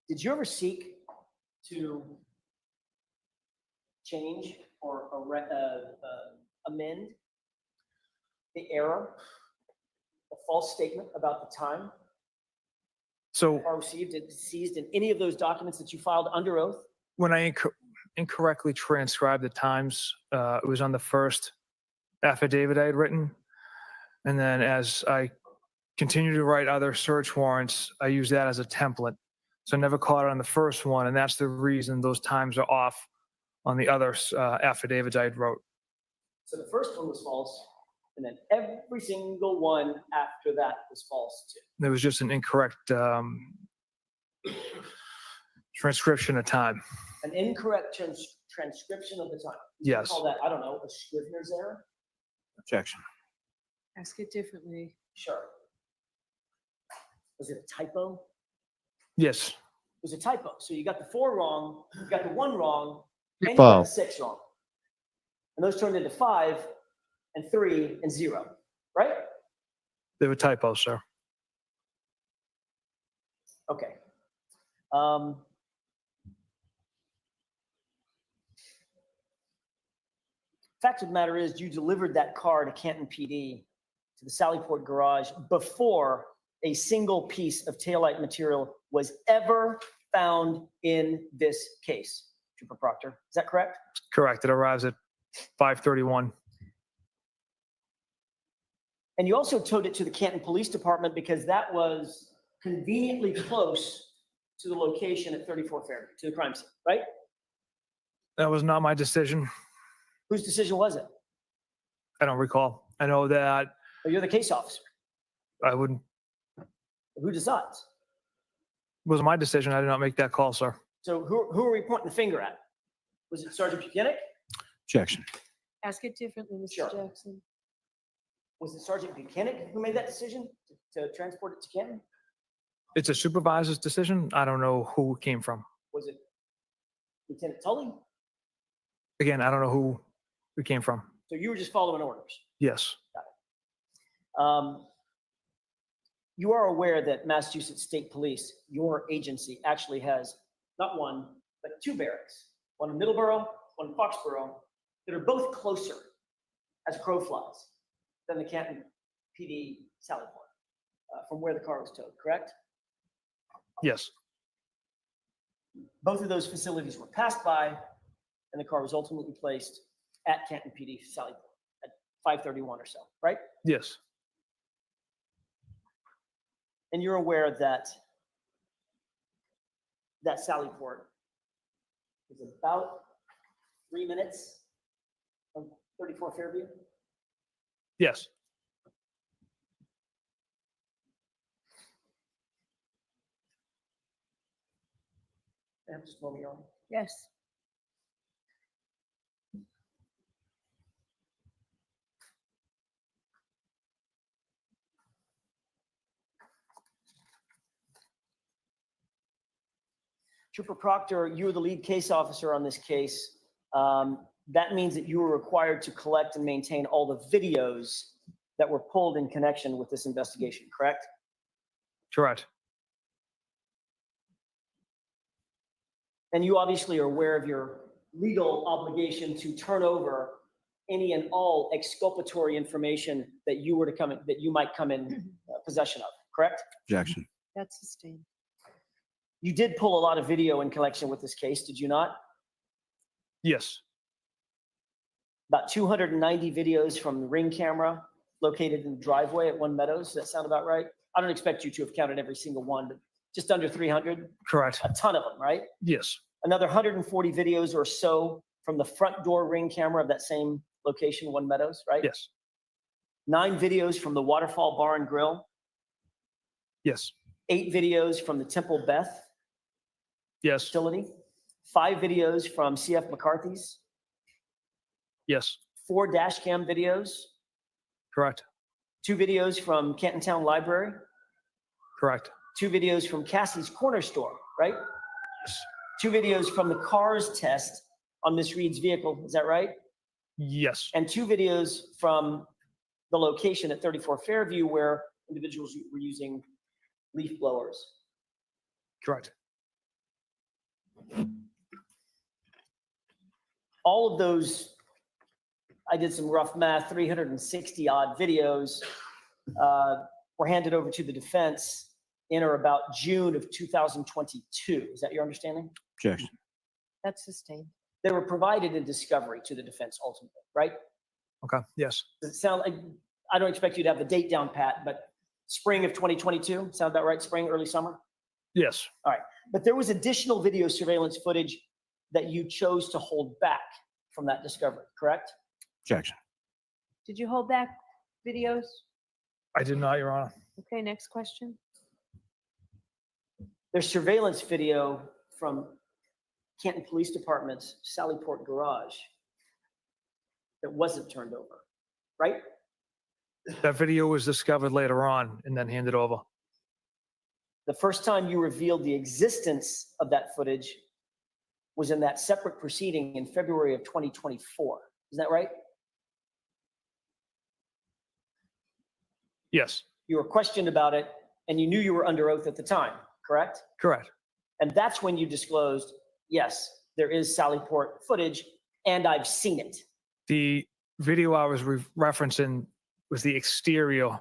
Did you ever seek to change or amend the error, the false statement about the time So or received and seized in any of those documents that you filed under oath? when I incorrectly transcribed the times, it was on the first affidavit I had written. And then as I continued to write other search warrants, I used that as a template. So I never caught it on the first one. And that's the reason those times are off on the other affidavits I had wrote. So the first one was false, and then every single one after that was false too. There was just an incorrect transcription of time. An incorrect transcription of the time. You Yes. Call that, I don't know, a Scrivener's error? Objection. Ask it differently. Sure. Was it a typo? Yes. It was a typo. So you got the 4 wrong, you got the 1 wrong, and you Typo. got the 6 wrong. And those turned into 5 and 3 and 0, right? They were typos, sir. Okay. Fact of the matter is, you delivered that car to Canton PD to the Sallyport garage before a single piece of taillight material was ever found in this case, Trooper Proctor. Is that correct? Correct. It arrives at 5:31. And you also towed it to the Canton Police Department because that was conveniently close to the location at 34 Fairview, to the crime scene, right? That was not my decision. Whose decision was it? I don't recall. I know that Well, you're the case officer. I wouldn't. Who decides? It was my decision. I did not make that call, sir. So who are we pointing the finger at? Was it Sergeant Buchanan? Objection. Ask it differently, Mr. Sure. Jackson. Was it Sergeant Buchanan who made that decision to transport it to Canton? It's a supervisor's decision. I don't know who it came from. Was it Lieutenant Tully? Again, I don't know who it came from. So you were just following orders. Yes. You are aware that Massachusetts State Police, your agency, actually has not one, but 2 barracks, one in Middleborough, one in Foxborough, that are both closer as crow flies than the Canton PD Sallyport, from where the car was towed, correct? Yes. Both of those facilities were passed by, and the car was ultimately placed at Canton PD Sallyport at 5:31 or so, right? Yes. And you're aware that that Sallyport is about 3 minutes from 34 Fairview? Yes. Just blow me on. Yes. Trooper Proctor, you are the lead case officer on this case. That means that you were required to collect and maintain all the videos that were pulled in connection with this investigation, correct? Correct. And you obviously are aware of your legal obligation to turn over any and all exculpatory information that you were to come in, that you might come in possession of, correct? Objection. That's sustained. You did pull a lot of video in connection with this case, did you not? Yes. About 290 videos from the Ring camera located in the driveway at One Meadows. Does that sound about right? I don't expect you to have counted every single one, but just under 300, Correct. a ton of them, right? Yes. Another 140 videos or so from the front door Ring camera of that same location, One Meadows, right? Yes. 9 videos from the Waterfall Bar and Grill. Yes. 8 videos from the Temple Beth Yes. facility. 5 videos from CF McCarthy's. Yes. 4 dash cam videos. Correct. 2 videos from Canton Town Library. Correct. 2 videos from Cassie's Corner Store, right? Yes. 2 videos from the cars test on Miss Reed's vehicle. Is that right? Yes. And 2 videos from the location at 34 Fairview where individuals were using leaf blowers. Correct. All of those, I did some rough math, 360 odd videos were handed over to the defense in or about June of 2022. Is that your understanding? Objection. That's sustained. They were provided in discovery to the defense ultimately, right? Okay. Yes. Does it sound like, I don't expect you to have the date down pat, but spring of 2022, sound about right? Spring, early summer? Yes. But there was additional video surveillance footage that you chose to hold back from that discovery, correct? Objection. Did you hold back videos? I did not, Your Honor. Okay, next question. There's surveillance video from Canton Police Department's Sallyport garage that wasn't turned over, right? That video was discovered later on and then handed over. The first time you revealed the existence of that footage was in that separate proceeding in February of 2024. Is that right? Yes. You were questioned about it and you knew you were under oath at the time, correct? Correct. And that's when you disclosed, yes, there is Sallyport footage and I've seen it. The video I was referencing was the exterior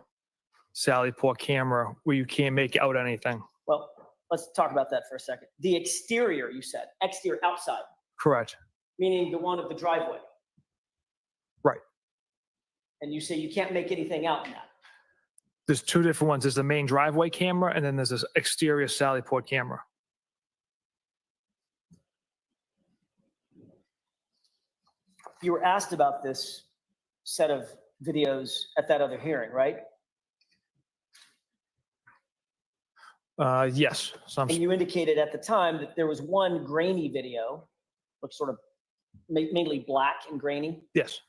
Sallyport camera where you can't make out anything. Well, let's talk about that for a second. The exterior, you said, exterior, outside, Correct. meaning the one of the driveway. Right. And you say you can't make anything out in that. There's 2 different ones. There's the main driveway camera and then there's this exterior Sallyport camera. You were asked about this set of videos at that other hearing, right? Yes. And you indicated at the time that there was one grainy video, looks sort of mainly black and grainy, Yes.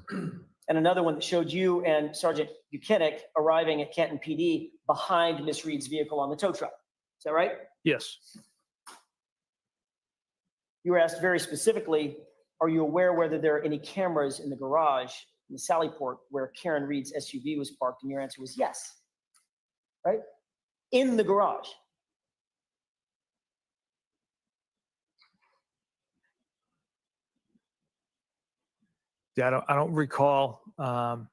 and another one that showed you and Sergeant Buchanan arriving at Canton PD behind Miss Reed's vehicle on the tow truck. Is that right? Yes. You were asked very specifically, are you aware whether there are any cameras in the garage in the Sallyport where Karen Reed's SUV was parked? And your answer was yes, right? In the garage. Yeah, I don't recall. Do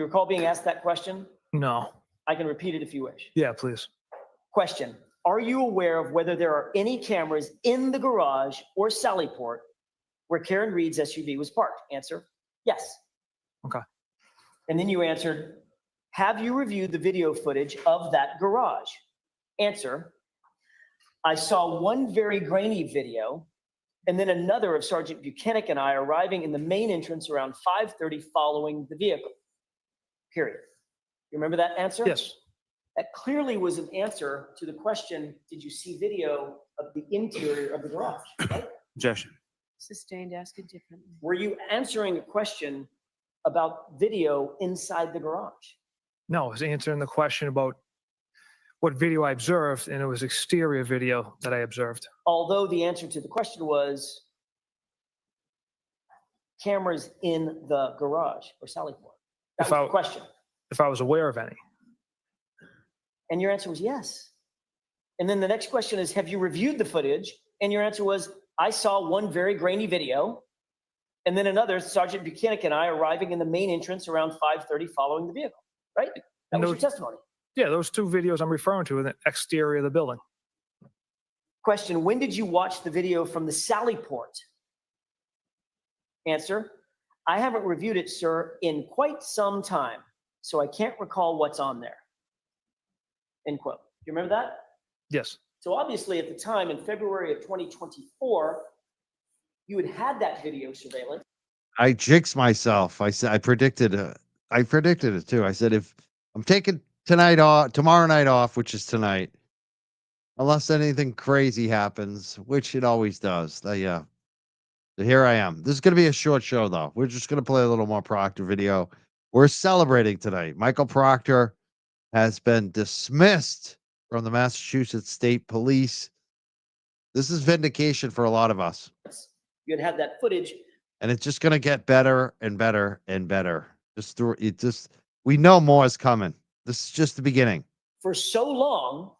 you recall being asked that question? No. I can repeat it if you wish. Yeah, please. Question, are you aware of whether there are any cameras in the garage or Sallyport where Karen Reed's SUV was parked? Answer, yes. Okay. And then you answered, have you reviewed the video footage of that garage? Answer, I saw one very grainy video and then another of Sergeant Buchanan and I arriving in the main entrance around 5:30 following the vehicle, period. You remember that answer? Yes. That clearly was an answer to the question, did you see video of the interior of the garage, right? Objection. Sustained, ask it differently. Were you answering a question about video inside the garage? No, I was answering the question about what video I observed, and it was exterior video that I observed. Although the answer to the question was cameras in the garage or Sallyport. That If was I- the question. If I was aware of any. And your answer was yes. And then the next question is, have you reviewed the footage? And your answer was, I saw one very grainy video. And then another, Sergeant Buchanan and I arriving in the main entrance around 5:30 following the vehicle, right? That And was those- your testimony. Yeah, those two videos I'm referring to in the exterior of the building. Question, when did you watch the video from the Sallyport? Answer, I haven't reviewed it, sir, in quite some time, so I can't recall what's on there. End quote. You remember that? Yes. So obviously at the time in February of 2024, you had had that video surveillance. I jinxed myself. I said I predicted it too. I said if I'm taking tomorrow night off, which is tonight, unless anything crazy happens, which it always does. Yeah. So here I am. This is going to be a short show though. We're just going to play a little more Proctor video. We're celebrating tonight. Michael Proctor has been dismissed from the Massachusetts State Police. This is vindication for a lot of us. You had had that footage. And it's just going to get better and better and better. We know more is coming. This is just the beginning. For so long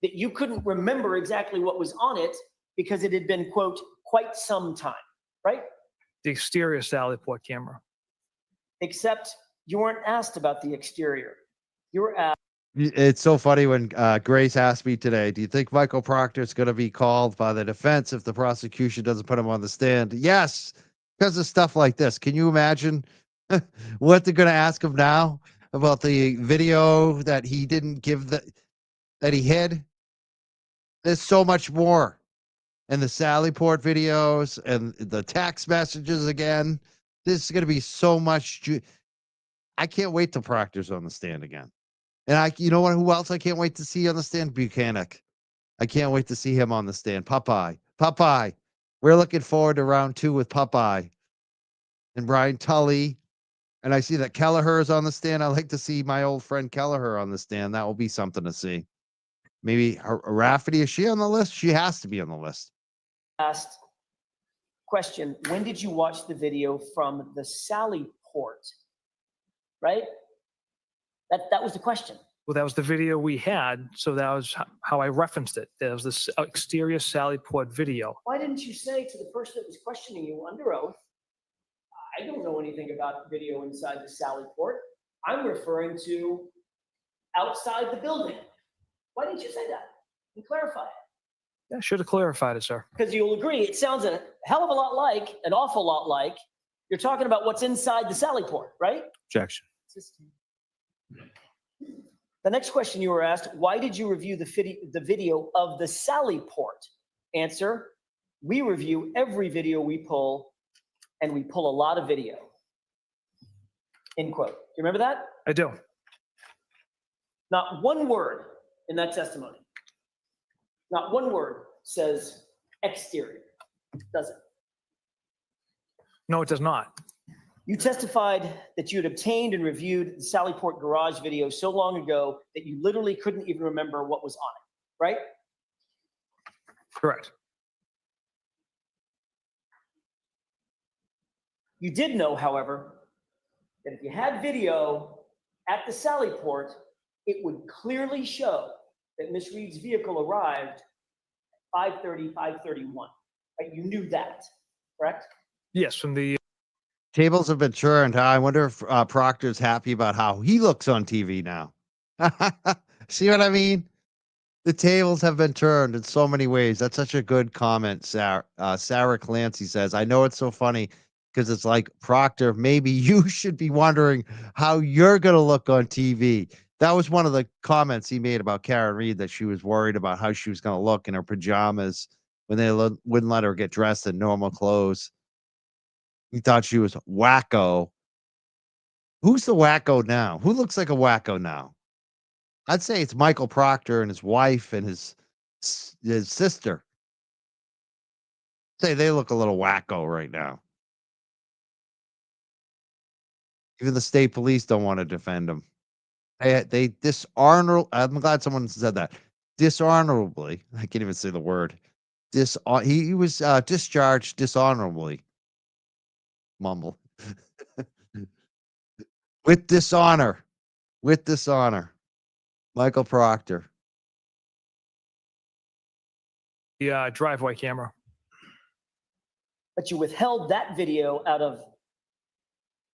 that you couldn't remember exactly what was on it because it had been, quote, quite some time, right? The exterior Sallyport camera. Except you weren't asked about the exterior. You were asked. It's so funny when Grace asked me today, do you think Michael Proctor is going to be called by the defense if the prosecution doesn't put him on the stand? Yes, because of stuff like this. Can you imagine what they're going to ask him now about the video that he didn't give that he hid? There's so much more. And the Sallyport videos and the text messages again. This is going to be so much. I can't wait till Proctor's on the stand again. And you know what? Who else I can't wait to see on the stand? Buchanan. I can't wait to see him on the stand. Popeye. We're looking forward to round 2 with Popeye and Brian Tully. And I see that Kelleher is on the stand. I like to see my old friend Kelleher on the stand. That will be something to see. Maybe Rafferty, is she on the list? She has to be on the list. Asked question, when did you watch the video from the Sallyport? Right? That was the question. Well, that was the video we had, so that was how I referenced it. That was the exterior Sallyport video. Why didn't you say to the person that was questioning you under oath, I don't know anything about video inside the Sallyport. I'm referring to outside the building. Why didn't you say that and clarify it? Yeah, I should have clarified it, sir. Because you'll agree, it sounds a hell of a lot like, an awful lot like, you're talking about what's inside the Sallyport, right? Objection. Sustained. The next question you were asked, why did you review the video of the Sallyport? Answer, we review every video we pull, and we pull a lot of video. End quote. Do you remember that? I do. Not one word in that testimony. Not one word says exterior, does it? No, it does not. You testified that you had obtained and reviewed the Sallyport garage video so long ago that you literally couldn't even remember what was on it, right? Correct. You did know, however, that if you had video at the Sallyport, it would clearly show that Miss Reed's vehicle arrived at 5:30, 5:31. Right? You knew that, correct? Yes, from the Tables have been turned. I wonder if Proctor's happy about how he looks on TV now. See what I mean? The tables have been turned in so many ways. That's such a good comment, Sarah. Sarah Clancy says, I know it's so funny because it's like, Proctor, maybe you should be wondering how you're going to look on TV. That was one of the comments he made about Karen Reed, that she was worried about how she was going to look in her pajamas when they wouldn't let her get dressed in normal clothes. He thought she was wacko. Who's the wacko now? Who looks like a wacko now? I'd say it's Michael Proctor and his wife and his sister. Say they look a little wacko right now. Even the state police don't want to defend him. They dishonorable. I'm glad someone said that. Dishonorably. I can't even say the word. He was discharged dishonorably. Mumble. With dishonor. With dishonor. Michael Proctor. driveway camera. But you withheld that video out of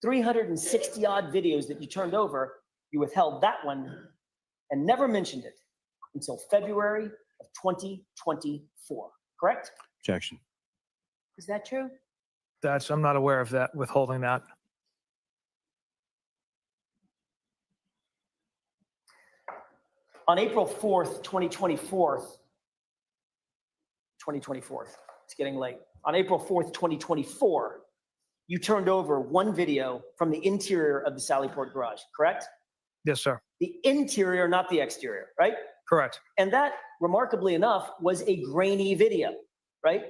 360 odd videos that you turned over. You withheld that one and never mentioned it until February of 2024, correct? Objection. Is that true? I'm not aware of that, withholding that. On April 4th, 2024, it's getting late. On April 4th, 2024, you turned over one video from the interior of the Sallyport garage, correct? Yes, sir. The interior, not the exterior, right? Correct. And that, remarkably enough, was a grainy video, right?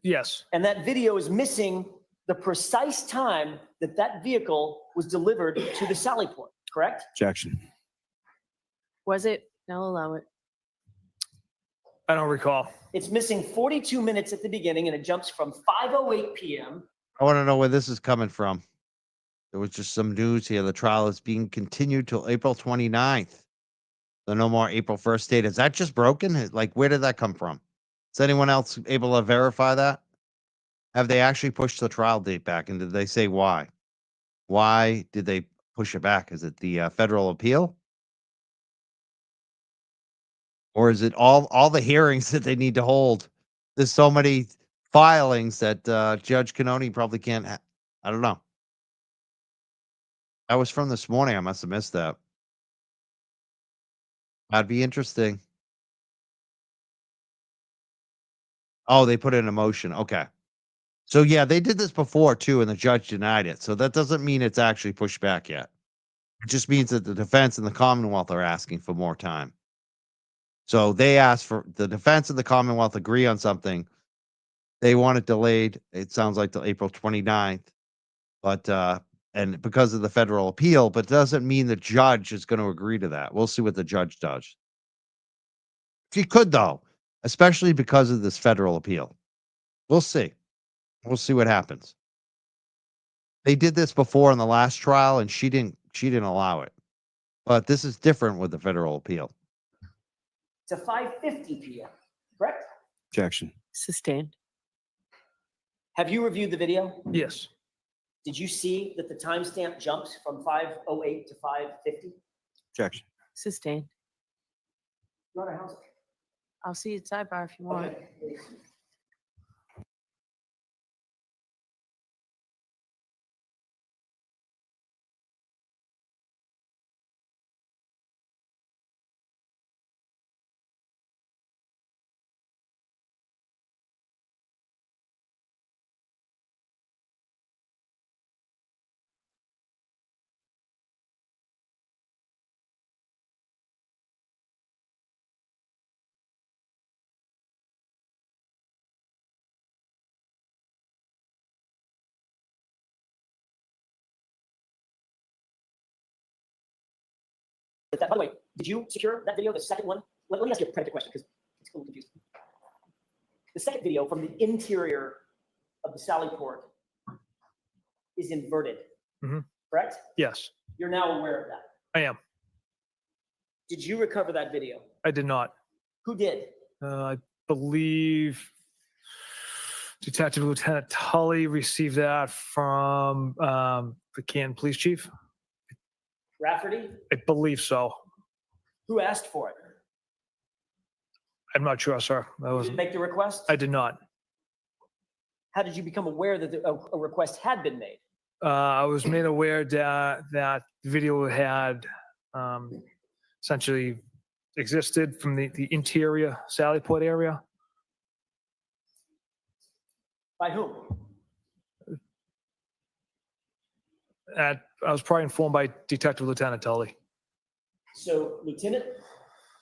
Yes. And that video is missing the precise time that that vehicle was delivered to the Sallyport, correct? Objection. Was it? I'll allow it. I don't recall. It's missing 42 minutes at the beginning, and it jumps from 5:08 p.m. I want to know where this is coming from. There was just some news here. The trial is being continued till April 29th. So no more April 1st date. Is that just broken? Like, where did that come from? Is anyone else able to verify that? Have they actually pushed the trial date back? And did they say why? Why did they push it back? Is it the federal appeal? Or is it all the hearings that they need to hold? There's so many filings that Judge Canoni probably can't. I don't know. That was from this morning. I must have missed that. That'd be interesting. Oh, they put in a motion. Okay. So yeah, they did this before too, and the judge denied it. So that doesn't mean it's actually pushed back yet. It just means that the defense and the Commonwealth are asking for more time. So they asked for the defense and the Commonwealth agree on something. They want it delayed. It sounds like till April 29th. But and because of the federal appeal, but it doesn't mean the judge is going to agree to that. We'll see what the judge does. She could though, especially because of this federal appeal. We'll see. We'll see what happens. They did this before in the last trial and she didn't allow it. But this is different with the federal appeal. to 5:50 p.m., correct? Objection. Sustained. Have you reviewed the video? Yes. Did you see that the timestamp jumps from 5:08 to 5:50? Objection. Sustained. Your Honor, how's it? I'll see it sidebar if you want. Okay. By the way, did you secure that video, the second one? Let me ask you a predicate question because it's a little confusing. The second video from the interior of the Sallyport is inverted, correct? Yes, You're now aware of that. I am. Did you recover that video? I did not. Who did? I believe Detective Lieutenant Tully received that from the Canton Police Chief. Rafferty? I believe so. Who asked for it? I'm not sure, sir. I You didn't wasn't. make the request? I did not. How did you become aware that a request had been made? I was made aware that the video had essentially existed from the interior Sallyport area. By whom? I was probably informed by Detective Lieutenant Tully. So Lieutenant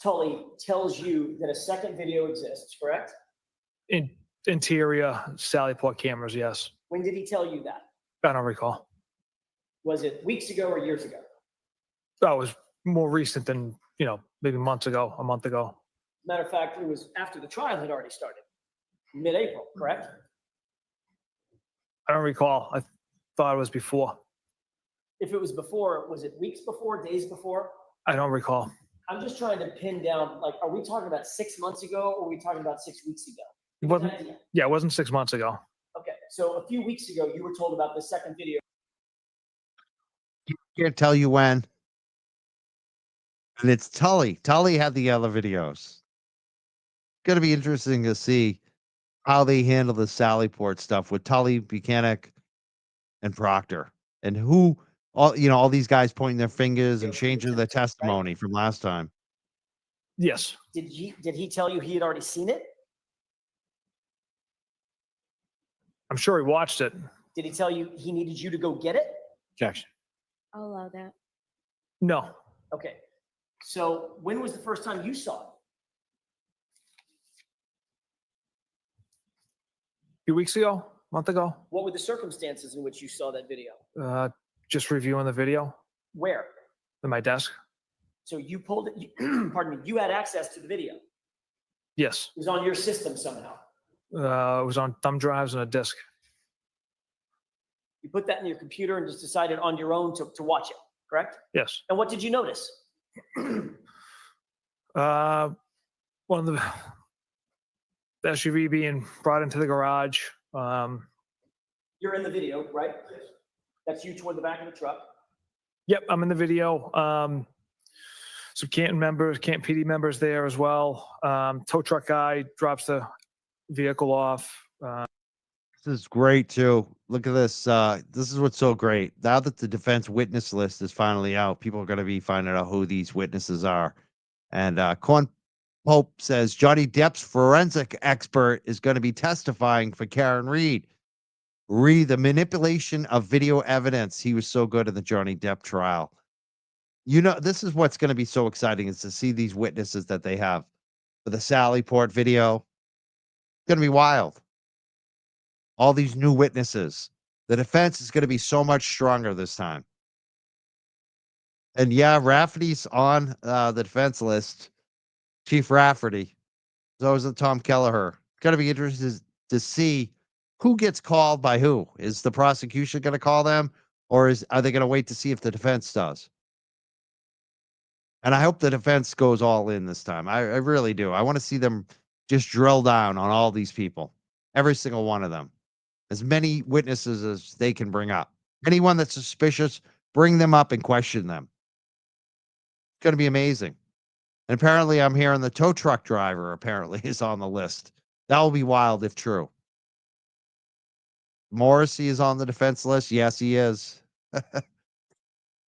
Tully tells you that a second video exists, correct? Interior Sallyport cameras, yes. When did he tell you that? I don't recall. Was it weeks ago or years ago? That was more recent than, maybe months ago, a month ago. Matter of fact, it was after the trial had already started, mid-April, correct? I don't recall. I thought it was before. If it was before, was it weeks before, days before? I don't recall. I'm just trying to pin down, like, are we talking about 6 months ago or are we talking about 6 weeks ago? It wasn't, yeah, it wasn't 6 months ago. Okay, so a few weeks ago, you were told about the second video. Can't tell you when. And it's Tully. Tully had the other videos. It's going to be interesting to see how they handle the Sallyport stuff with Tully, Buchanan, and Proctor, and who all these guys pointing their fingers and changing their testimony from last time. Yes. Did he tell you he had already seen it? I'm sure he watched it. Did he tell you he needed you to go get it? Objection. I'll allow that. No. Okay. So when was the first time you saw it? A few weeks ago, a month ago, What were the circumstances in which you saw that video? just reviewing the video Where? at my desk. So you pulled it, pardon me, you had access to the video. It Yes. was on your system somehow. It was on thumb drives and a disk. You put that in your computer and just decided on your own to watch it, correct? Yes. And what did you notice? One of the SUV being brought into the garage. You're in the video, right? That's you toward the back of the truck. Yep, I'm in the video. Some Canton PD members there as well. Tow truck guy drops the vehicle off. This is great too. Look at this. This is what's so great. Now that the defense witness list is finally out, people are going to be finding out who these witnesses are. And Corn Pope says Johnny Depp's forensic expert is going to be testifying for Karen Reed. The manipulation of video evidence. He was so good in the Johnny Depp trial. This is what's going to be so exciting is to see these witnesses that they have for the Sallyport video. It's going to be wild. All these new witnesses. The defense is going to be so much stronger this time. And yeah, Rafferty's on the defense list. Chief Rafferty. So is Tom Kelleher. It's going to be interesting to see who gets called by who. Is the prosecution going to call them, or are they going to wait to see if the defense does? And I hope the defense goes all in this time. I really do. I want to see them just drill down on all these people, every single one of them. As many witnesses as they can bring up. Anyone that's suspicious, bring them up and question them. It's going to be amazing. And apparently I'm hearing the tow truck driver apparently is on the list. That will be wild if true. Morrissey is on the defense list. Yes, he is.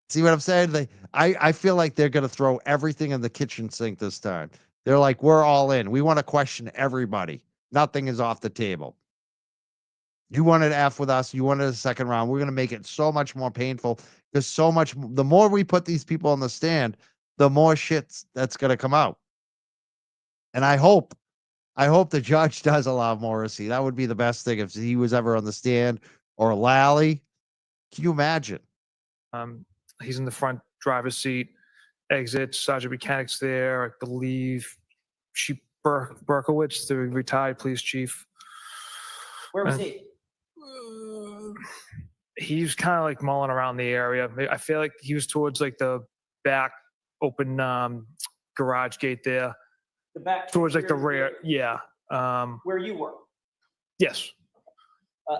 See what I'm saying? I feel like they're going to throw everything in the kitchen sink this time. They're like, we're all in. We want to question everybody. Nothing is off the table. You wanted F with us. You wanted a second round. We're going to make it so much more painful because the more we put these people on the stand, the more shit that's going to come out. And I hope the judge does allow Morrissey. That would be the best thing if he was ever on the stand, or Lally. Can you imagine? He's in the front driver's seat. exit. Sergeant Mechanic's there, I believe. Chief Berkowitz, the retired police chief. Where was And- he? He's kind of like mulling around the area. I feel like he was towards like the back open garage gate there, The back towards like the of the rear. vehicle, Yeah. where you were. Yes.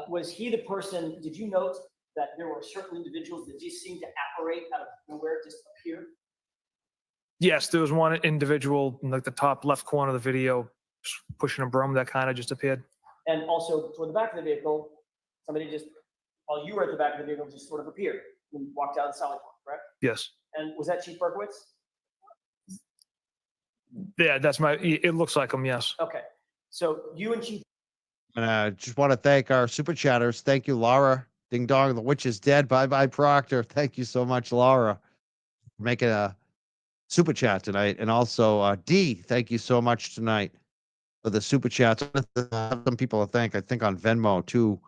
Was he the person? Did you note that there were certain individuals that just seemed to apparate out of nowhere, just appear? Yes, there was one individual in like the top left corner of the video pushing a broom that kind of just appeared. And also toward the back of the vehicle, somebody just, while you were at the back of the vehicle, just sort of appeared and walked out of the Sallyport, correct? Yes. And was that Chief Berkowitz? Yeah, that's my, it looks like him, yes. Okay, so you and Chief. And I just want to thank our super chatters. Thank you, Laura. Ding dong, the witch is dead. Bye bye, Proctor. Thank you so much, Laura, for making a super chat tonight. And also, D, thank you so much tonight for the super chats. Some people to thank, I think, on Venmo too,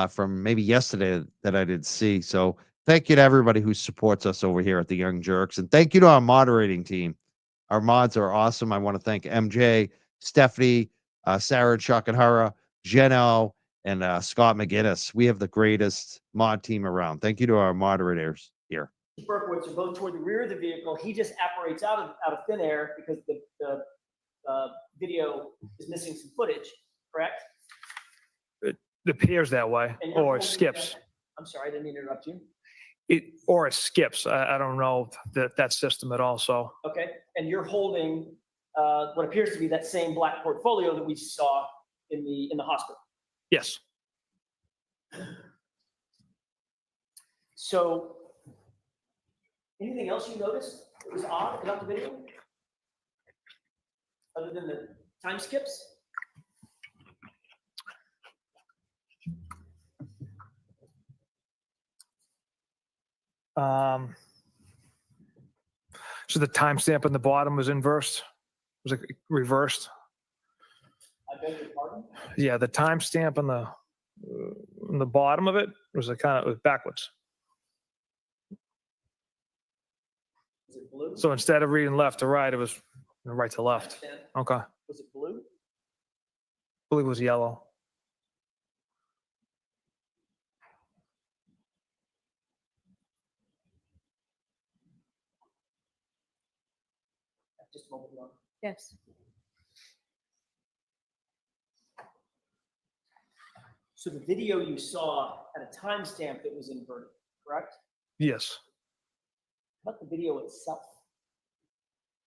from maybe yesterday that I didn't see. So thank you to everybody who supports us over here at the Young Jerks. And thank you to our moderating team. Our mods are awesome. I want to thank MJ, Stephanie, Sarah Chakahara, Jeno, and Scott McGinnis. We have the greatest mod team around. Thank you to our moderators here. Berkowitz are both toward the rear of the vehicle. He just apparates out of thin air because the video is missing some footage, correct? It appears that way, And you're or it holding skips. I'm sorry, I didn't mean to interrupt you. Or it skips. I don't know that system at all. So Okay, and you're holding what appears to be that same black portfolio that we saw in the hospital. yes. So, anything else you noticed that was odd about the video? Other than the time skips? So the timestamp on the bottom was inversed, was like reversed. I beg your pardon? Yeah, the timestamp on the bottom of it was it was backwards. Was it blue? So instead of reading left to right, it was right to left. Understand. Okay. Was it blue? I believe it was yellow. Just a moment, Ron. Yes. So the video you saw at a timestamp that was inverted, correct? Yes. How about the video itself?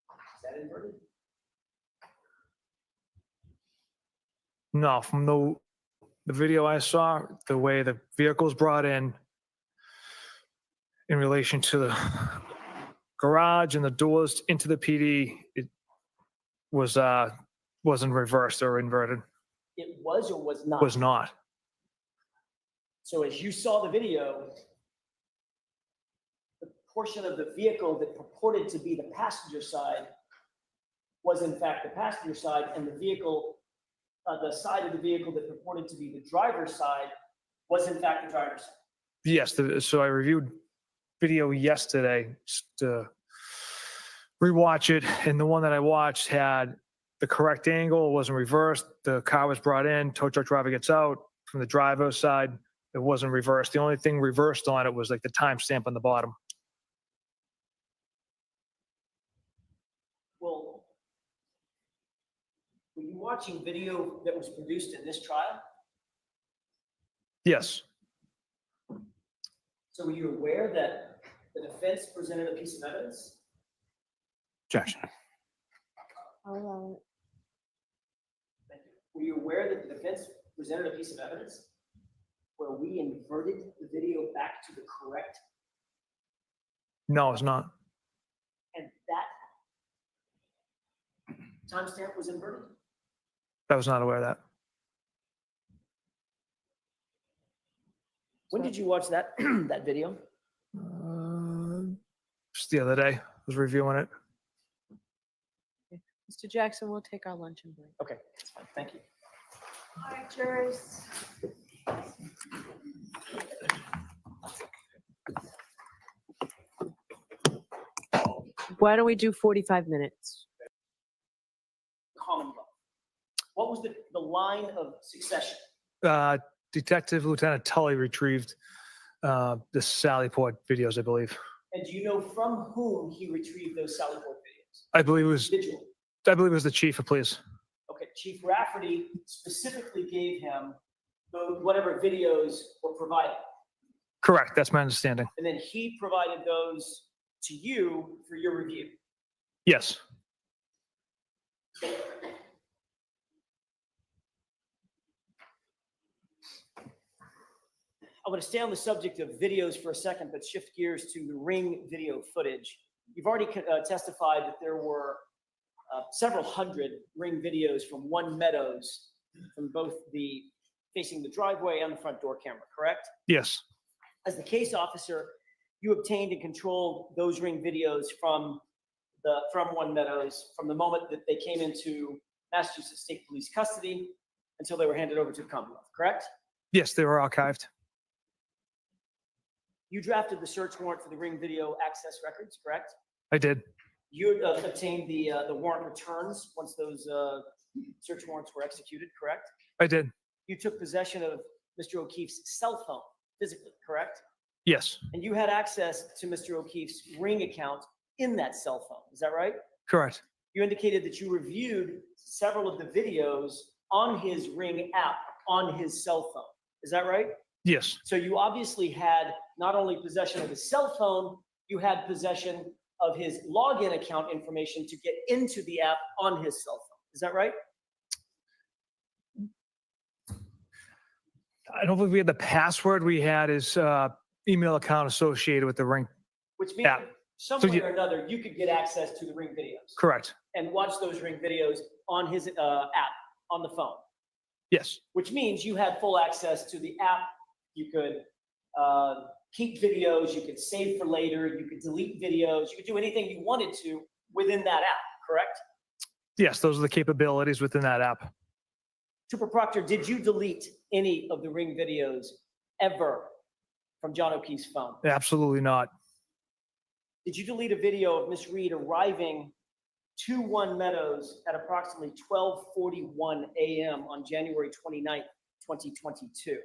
Is that inverted? No, from the video I saw, the way the vehicle was brought in relation to the garage and the doors into the PD, it wasn't reversed or inverted. It was or was not? Was not. So as you saw the video, the portion of the vehicle that purported to be the passenger side was in fact the passenger side, and the vehicle, the side of the vehicle that purported to be the driver's side was in fact the driver's side. Yes. So I reviewed video yesterday just to rewatch it, and the one that I watched had the correct angle. It wasn't reversed. The car was brought in. Tow truck driver gets out from the driver's side. It wasn't reversed. The only thing reversed on it was like the timestamp on the bottom. Well, were you watching video that was produced in this trial? Yes. So were you aware that the defense presented a piece of evidence? Objection. I'll allow it. Thank you. Were you aware that the defense presented a piece of evidence where we inverted the video back to the correct, No, it's not. and that timestamp was inverted? I was not aware of that. When did you watch that that video? Just the other day, I was reviewing it. Mr. Jackson, we'll take our luncheon break. Okay, that's fine. Thank you. All right, jurors. Why don't we do 45 minutes? Commonwealth. What was the line of succession? Detective Lieutenant Tully retrieved the Sallyport videos, I believe. And do you know from whom he retrieved those Sallyport videos? I believe it Individual. was the chief of police. Okay, Chief Rafferty specifically gave him whatever videos were provided. Correct. That's my understanding. And then he provided those to you for your review. Yes. I want to stay on the subject of videos for a second, but shift gears to the Ring video footage. You've already testified that there were several hundred Ring videos from One Meadows, from both the facing the driveway and the front door camera, correct? Yes. As the case officer, you obtained and controlled those Ring videos from One Meadows from the moment that they came into Massachusetts State Police custody until they were handed over to the Commonwealth, correct? Yes, they were archived. You drafted the search warrant for the Ring video access records, correct? I did. You obtained the warrant returns once those search warrants were executed, correct? I did. You took possession of Mr. O'Keefe's cell phone physically, correct? Yes. And you had access to Mr. O'Keefe's Ring account in that cell phone, is that right? Correct. You indicated that you reviewed several of the videos on his Ring app on his cell phone, is that right? Yes. So you obviously had not only possession of his cell phone, you had possession of his login account information to get into the app on his cell phone. Is that right? I don't believe we had the password. We had his email account associated with the Ring. Which means app. some So way you- or another, you could get access to the Ring videos Correct. and watch those Ring videos on his app on the phone, Yes. which means you had full access to the app. You could keep videos, you could save for later, you could delete videos, you could do anything you wanted to within that app, correct? Yes, those are the capabilities within that app. Trooper Proctor, did you delete any of the Ring videos ever from John O'Keefe's phone? Absolutely not. Did you delete a video of Miss Reed arriving to One Meadows at approximately 12:41 a.m. on January 29th, 2022?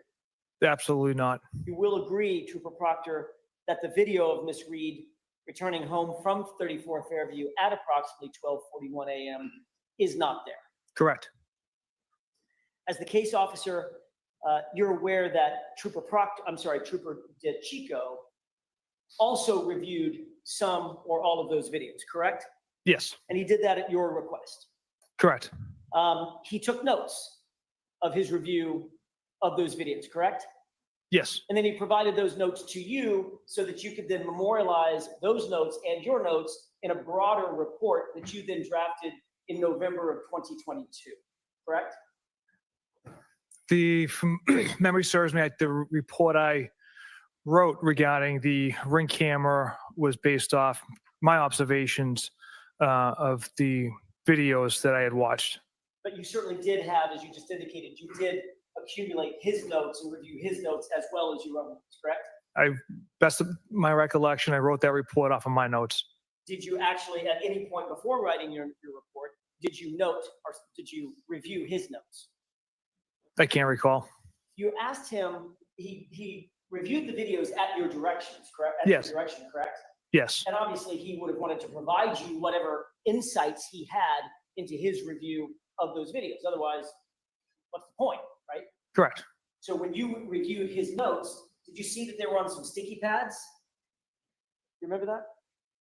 Absolutely not. You will agree, Trooper Proctor, that the video of Miss Reed returning home from 34 Fairview at approximately 12:41 a.m. is not there. Correct. As the case officer, you're aware that Trooper DeChico also reviewed some or all of those videos, correct? Yes. And he did that at your request. Correct. He took notes of his review of those videos, correct? Yes. And then he provided those notes to you so that you could then memorialize those notes and your notes in a broader report that you then drafted in November of 2022, correct? From memory serves me, the report I wrote regarding the Ring camera was based off my observations of the videos that I had watched. But you certainly did have, as you just indicated, you did accumulate his notes and review his notes as well as your own notes, correct? Best of my recollection, I wrote that report off of my notes. Did you actually, at any point before writing your report, did you note or did you review his notes? I can't recall. You asked him, he reviewed the videos at your directions, correct? At Yes. your direction, correct? Yes. And obviously, he would have wanted to provide you whatever insights he had into his review of those videos. Otherwise, what's the point, right? Correct. So when you reviewed his notes, did you see that they were on some sticky pads? You remember that?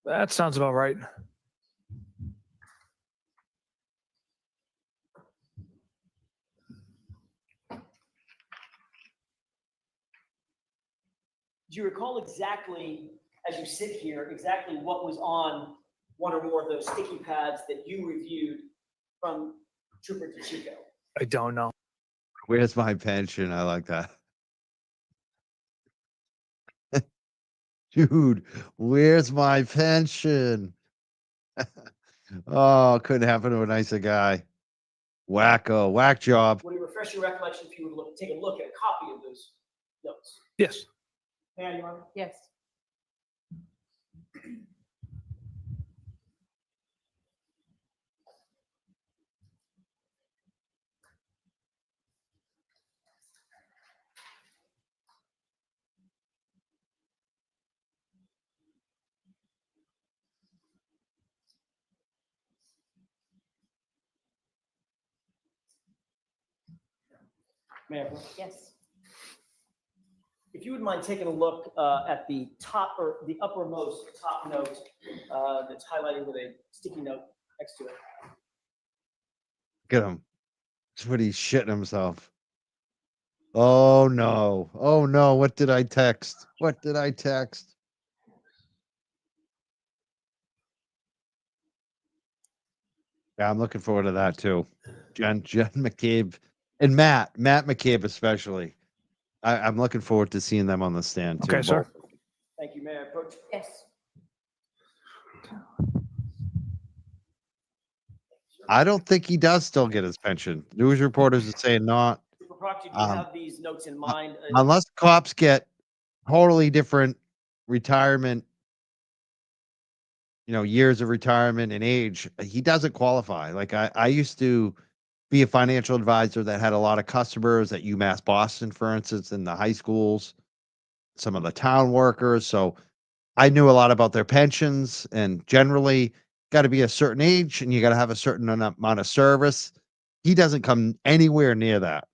That sounds about right. Do you recall exactly, as you sit here, exactly what was on one or more of those sticky pads that you reviewed from Trooper DeChico? I don't know. Where's my pension? I like that. Dude, where's my pension? Oh, couldn't happen to a nicer guy. Wacko, whack job. Would it refresh your recollection if you would take a look at a copy of those notes? Yes. May I, Your Honor? Yes. Mayor, Yes. if you would mind taking a look at the top or the uppermost top note that's highlighted with a sticky note next to it. Look at him. That's what he's shitting himself. Oh no. Oh no. What did I text? What did I text? Yeah, I'm looking forward to that too. Jen McCabe and Matt McCabe especially. I'm looking forward to seeing them on the stand too. Okay, sir. Thank you, Mayor. Approach. Yes. I don't think he does still get his pension. News reporters are saying not. Super Proctor, do you have these notes in mind? Unless cops get totally different retirement, years of retirement and age, he doesn't qualify. Like I used to be a financial advisor that had a lot of customers at UMass Boston, for instance, in the high schools, some of the town workers. So I knew a lot about their pensions, and generally got to be a certain age and you got to have a certain amount of service. He doesn't come anywhere near that.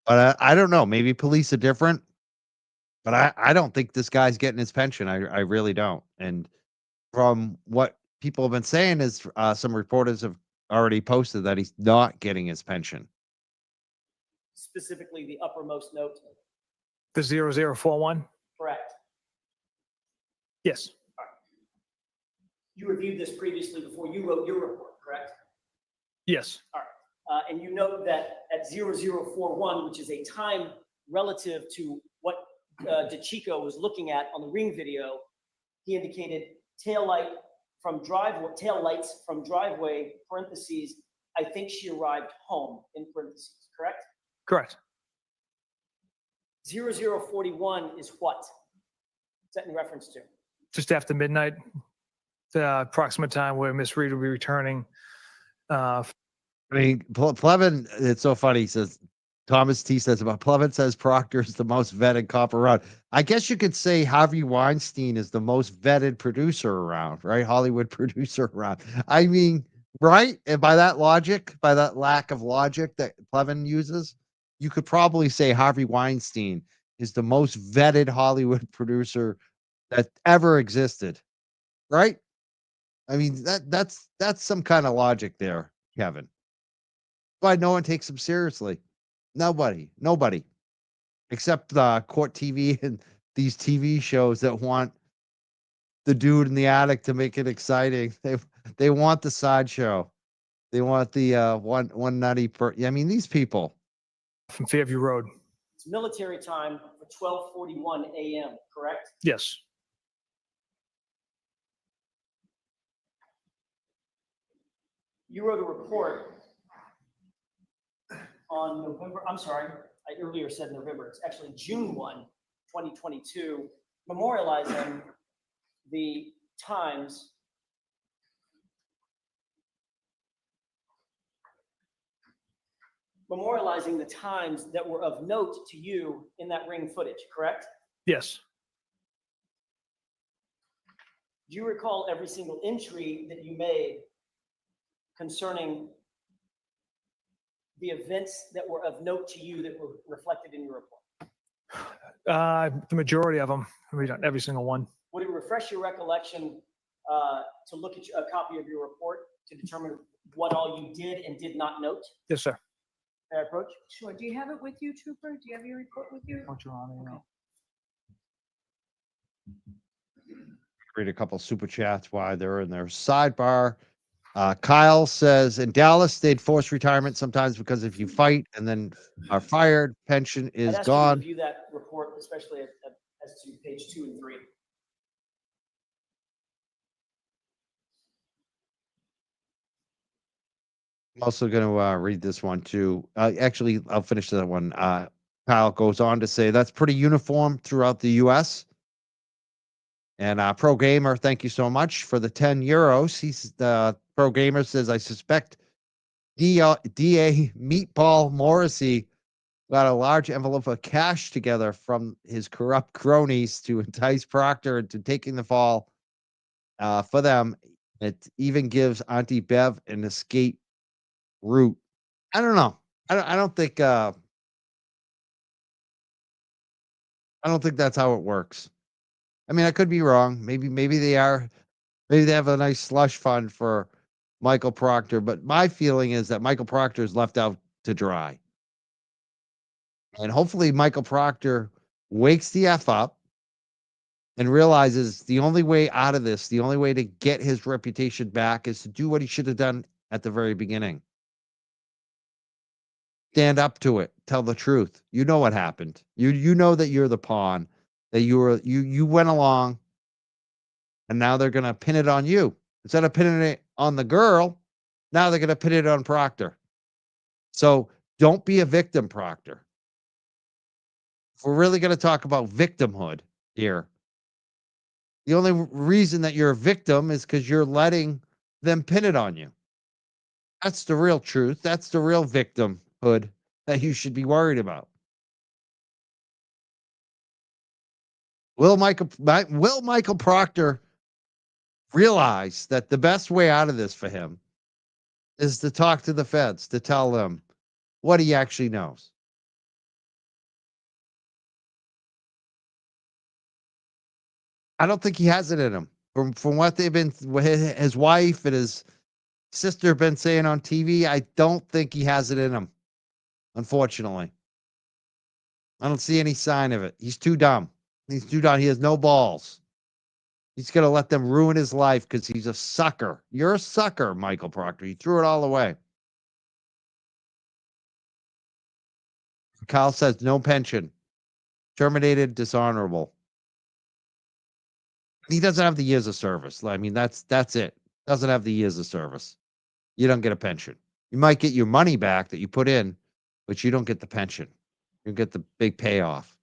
But I don't know. Maybe police are different, but I don't think this guy's getting his pension. I really don't. And from what people have been saying is some reporters have already posted that he's not getting his pension. Specifically, the uppermost note. The 0041? Correct. Yes. You reviewed this previously before you wrote your report, correct? Yes. And you note that at 0041, which is a time relative to what DeChico was looking at on the ring video, he indicated taillights from driveway, parentheses, I think she arrived home, in parentheses, correct? Correct. 0041 is what? What's that in reference to? Just after midnight, the approximate time where Miss Reed will be returning. I mean, Plevin, it's so funny. He says, Thomas T says about Plevin says Proctor is the most vetted cop around. I guess you could say Harvey Weinstein is the most vetted producer around, right? Hollywood producer around. I mean, right? And by that logic, by that lack of logic that Plevin uses, you could probably say Harvey Weinstein is the most vetted Hollywood producer that ever existed, right? I mean, that's some kind of logic there, Kevin. Why no one takes him seriously? Nobody, except court TV and these TV shows that want the dude in the attic to make it exciting. They want the sideshow. They want the one nutty per. I mean, these people. From Fairview Road. It's military time for 12:41 a.m., correct? Yes. You wrote a report on November, I'm sorry, I earlier said November, it's actually June 1, 2022, memorializing the times that were of note to you in that ring footage, correct? Yes. Do you recall every single entry that you made concerning the events that were of note to you that were reflected in your report? The majority of them. Read on every single one. Would it refresh your recollection to look at a copy of your report to determine what all you did and did not note? Yes, sir. May I approach? Sure. Do you have it with you, Trooper? Do you have your report with you? Okay. Read a couple super chats while they're in their sidebar. Kyle says in Dallas they'd force retirement sometimes because if you fight and then are fired, pension is I'd ask you to gone. review that report, especially as to page 2 and 3. I'm also going to read this one too. Actually, I'll finish that one. Kyle goes on to say that's pretty uniform throughout the U.S. And Pro Gamer, thank you so much for the 10 euros. He's Pro Gamer says, I suspect DA Meatball Morrissey got a large envelope of cash together from his corrupt cronies to entice Proctor into taking the fall for them. It even gives Auntie Bev an escape route. I don't know. I don't think I don't think that's how it works. I mean, I could be wrong. Maybe they are. Maybe they have a nice slush fund for Michael Proctor, but my feeling is that Michael Proctor is left out to dry. And hopefully Michael Proctor wakes the F up and realizes the only way out of this, the only way to get his reputation back is to do what he should have done at the very beginning. Stand up to it. Tell the truth. You know what happened. You know that you're the pawn, that you went along, and now they're gonna pin it on you. Instead of pinning it on the girl, now they're gonna pin it on Proctor. So don't be a victim, Proctor. If we're really gonna talk about victimhood here, the only reason that you're a victim is because you're letting them pin it on you. That's the real truth. That's the real victimhood that you should be worried about. Will Michael Proctor realize that the best way out of this for him is to talk to the feds, to tell them what he actually knows? I don't think he has it in him. From what they've been, what his wife and his sister have been saying on TV, I don't think he has it in him. Unfortunately, I don't see any sign of it. He's too dumb. He's too dumb. He has no balls. He's gonna let them ruin his life because he's a sucker. You're a sucker, Michael Proctor. You threw it all away. Kyle says no pension, terminated, dishonorable. He doesn't have the years of service. I mean, that's it. Doesn't have the years of service. You don't get a pension. You might get your money back that you put in, but you don't get the pension. You get the big payoff.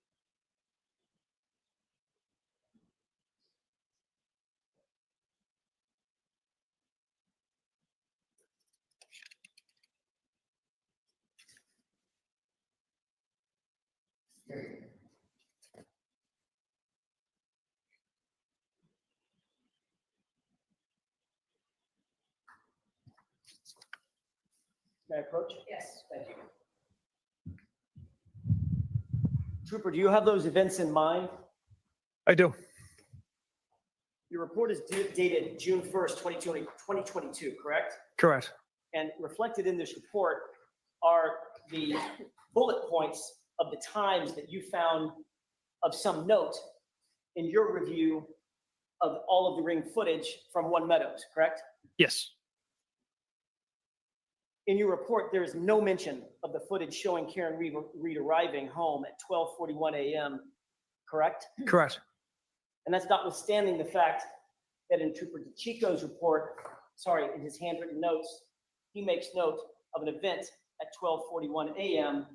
May I approach? Yes. Thank you. Trooper, do you have those events in mind? I do. Your report is dated June 1st, 2022, correct? Correct. And reflected in this report are the bullet points of the times that you found of some note in your review of all of the ring footage from One Meadows, correct? Yes. In your report, there is no mention of the footage showing Karen Reed arriving home at 12:41 a.m., correct? Correct. And that's notwithstanding the fact that in Trooper DeChico's report, in his handwritten notes, he makes note of an event at 12:41 a.m.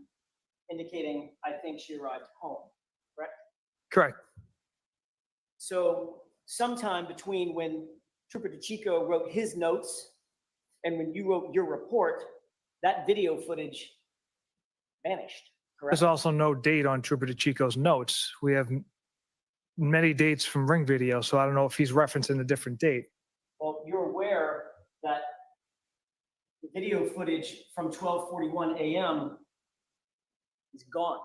indicating, I think she arrived home, correct? Correct. So sometime between when Trooper DeChico wrote his notes and when you wrote your report, that video footage vanished, correct? There's also no date on Trooper DeChico's notes. We have many dates from ring video, so I don't know if he's referencing a different date. Well, you're aware that the video footage from 12:41 a.m. is gone,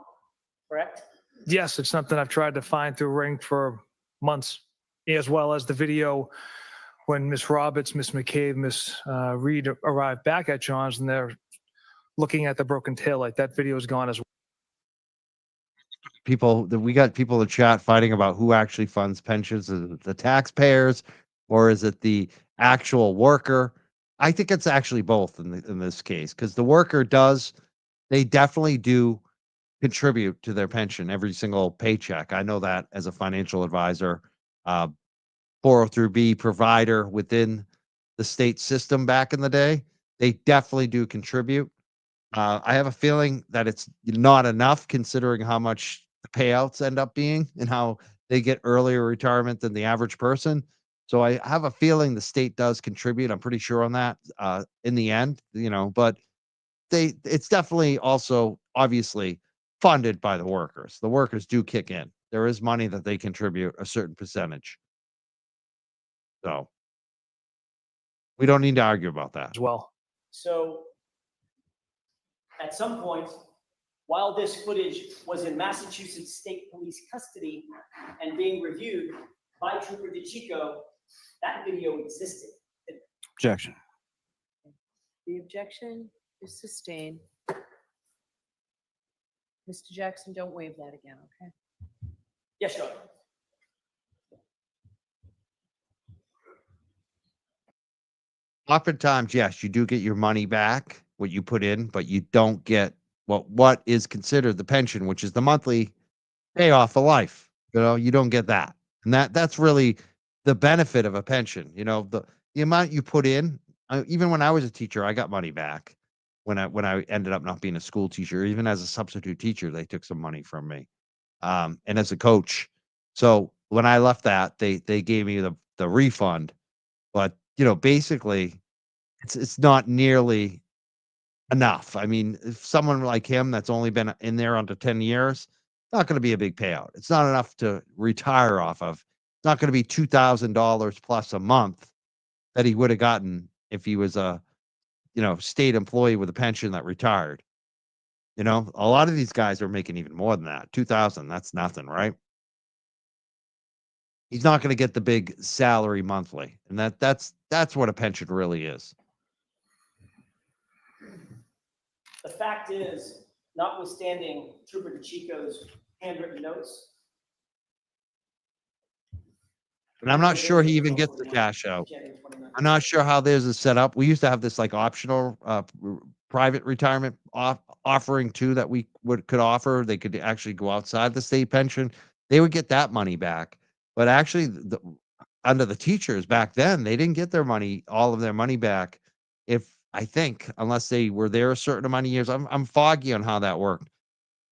correct? Yes, it's something I've tried to find through ring for months, as well as the video when Miss Roberts, Miss McCabe, Miss Reed arrived back at John's and they're looking at the broken taillight. That video is gone as well. We got people in chat fighting about who actually funds pensions. Is it the taxpayers or is it the actual worker? I think it's actually both in this case, because the worker they definitely do contribute to their pension every single paycheck. I know that as a financial advisor, 403B provider within the state system back in the day, they definitely do contribute. I have a feeling that it's not enough considering how much the payouts end up being and how they get earlier retirement than the average person. So I have a feeling the state does contribute. I'm pretty sure on that in the end, but it's definitely also obviously funded by the workers. The workers do kick in. There is money that they contribute a certain percentage. So we don't need to argue about that. as well. So at some point, While this footage was in Massachusetts State Police custody and being reviewed by Trooper DeChico, that video existed. Objection. The objection is sustained. Mr. Jackson, don't waive that again, okay? Yes, Your Honor. Oftentimes, yes, you do get your money back, what you put in, but you don't get what is considered the pension, which is the monthly payoff for life. You don't get that. And that's really the benefit of a pension. The amount you put in, even when I was a teacher, I got money back when I ended up not being a school teacher. Even as a substitute teacher, they took some money from me. And as a coach. So when I left that, they gave me the refund. But basically it's not nearly enough. I mean, if someone like him that's only been in there under 10 years, not going to be a big payout. It's not enough to retire off of. It's not going to be $2,000 plus a month that he would have gotten if he was a, state employee with a pension that retired. A lot of these guys are making even more than that. 2,000, that's nothing, right? He's not going to get the big salary monthly. And that's what a pension really is. The fact is, notwithstanding Trooper DeChico's handwritten notes. And I'm not sure he even gets the cash out. I'm not sure how theirs is set up. We used to have this like optional private retirement offering too that we could offer. They could actually go outside the state pension. They would get that money back. But actually, under the teachers back then, they didn't get all of their money back. I think, unless they were there a certain amount of years. I'm foggy on how that worked.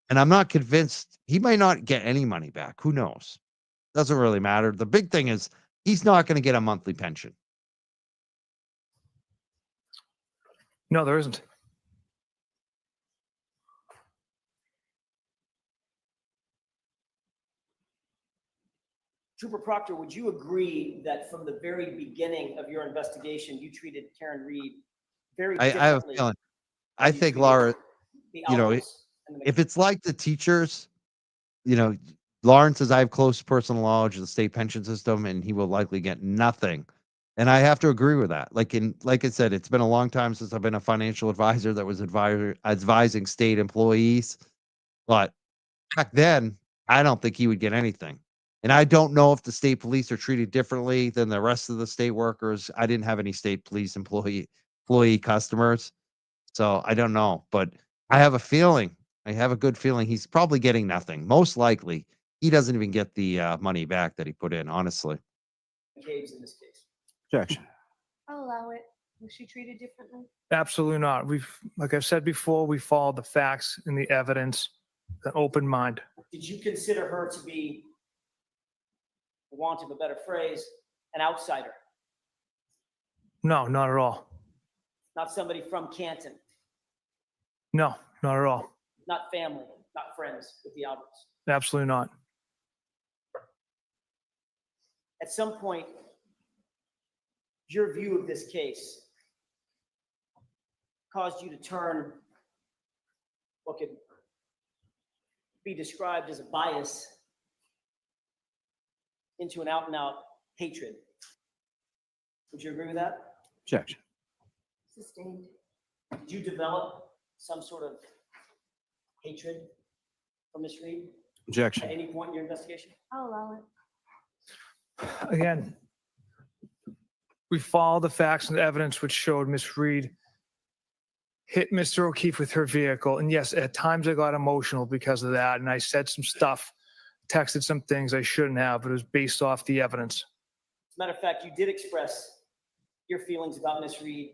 And I'm not convinced. He might not get any money back. Who knows? Doesn't really matter. The big thing is he's not going to get a monthly pension. No, there isn't. Trooper Proctor, would you agree that from the very beginning of your investigation, you treated Karen Reed very I have a differently? feeling. than I you think treated Laura, the you know, Alberts and the if it's like the teachers, Lawrence says I have close personal knowledge of the state pension system, and he will likely get nothing. And I have to agree with that. Like I said, it's been a long time since I've been a financial advisor that was advising state employees. But back then, I don't think he would get anything. And I don't know if the state police are treated differently than the rest of the state workers. I didn't have any state police employee customers, so I don't know. But I have a feeling. I have a good feeling he's probably getting nothing. Most likely, he doesn't even get the money back that he put in. Honestly, Caves in this case. Objection. I'll allow it. Was she treated differently? Absolutely not. Like I've said before, we followed the facts and the evidence, an open mind. Did you consider her to be, for want of a better phrase, an outsider? No, not at all. Not somebody from Canton, No, not at all. not family, not friends with the Alberts? Absolutely not. At some point, your view of this case caused you to turn what could be described as a bias into an out-and-out hatred. Would you agree with that? Objection. Sustained. Did you develop some sort of hatred for Ms. Reed at Objection. any point in your investigation? I'll allow it. Again, we followed the facts and the evidence which showed Miss Reed hit Mr. O'Keefe with her vehicle. And yes, at times I got emotional because of that. And I said some stuff, texted some things I shouldn't have, but it was based off the evidence. As a matter of fact, you did express your feelings about Ms. Reed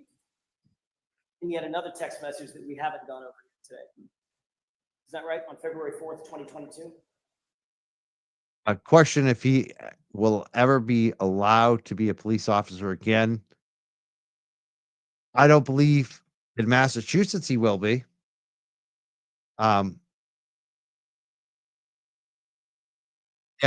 in yet another text message that we haven't gone over today. Is that right? On February 4th, 2022? a question if he will ever be allowed to be a police officer again. I don't believe in Massachusetts he will be. Yeah,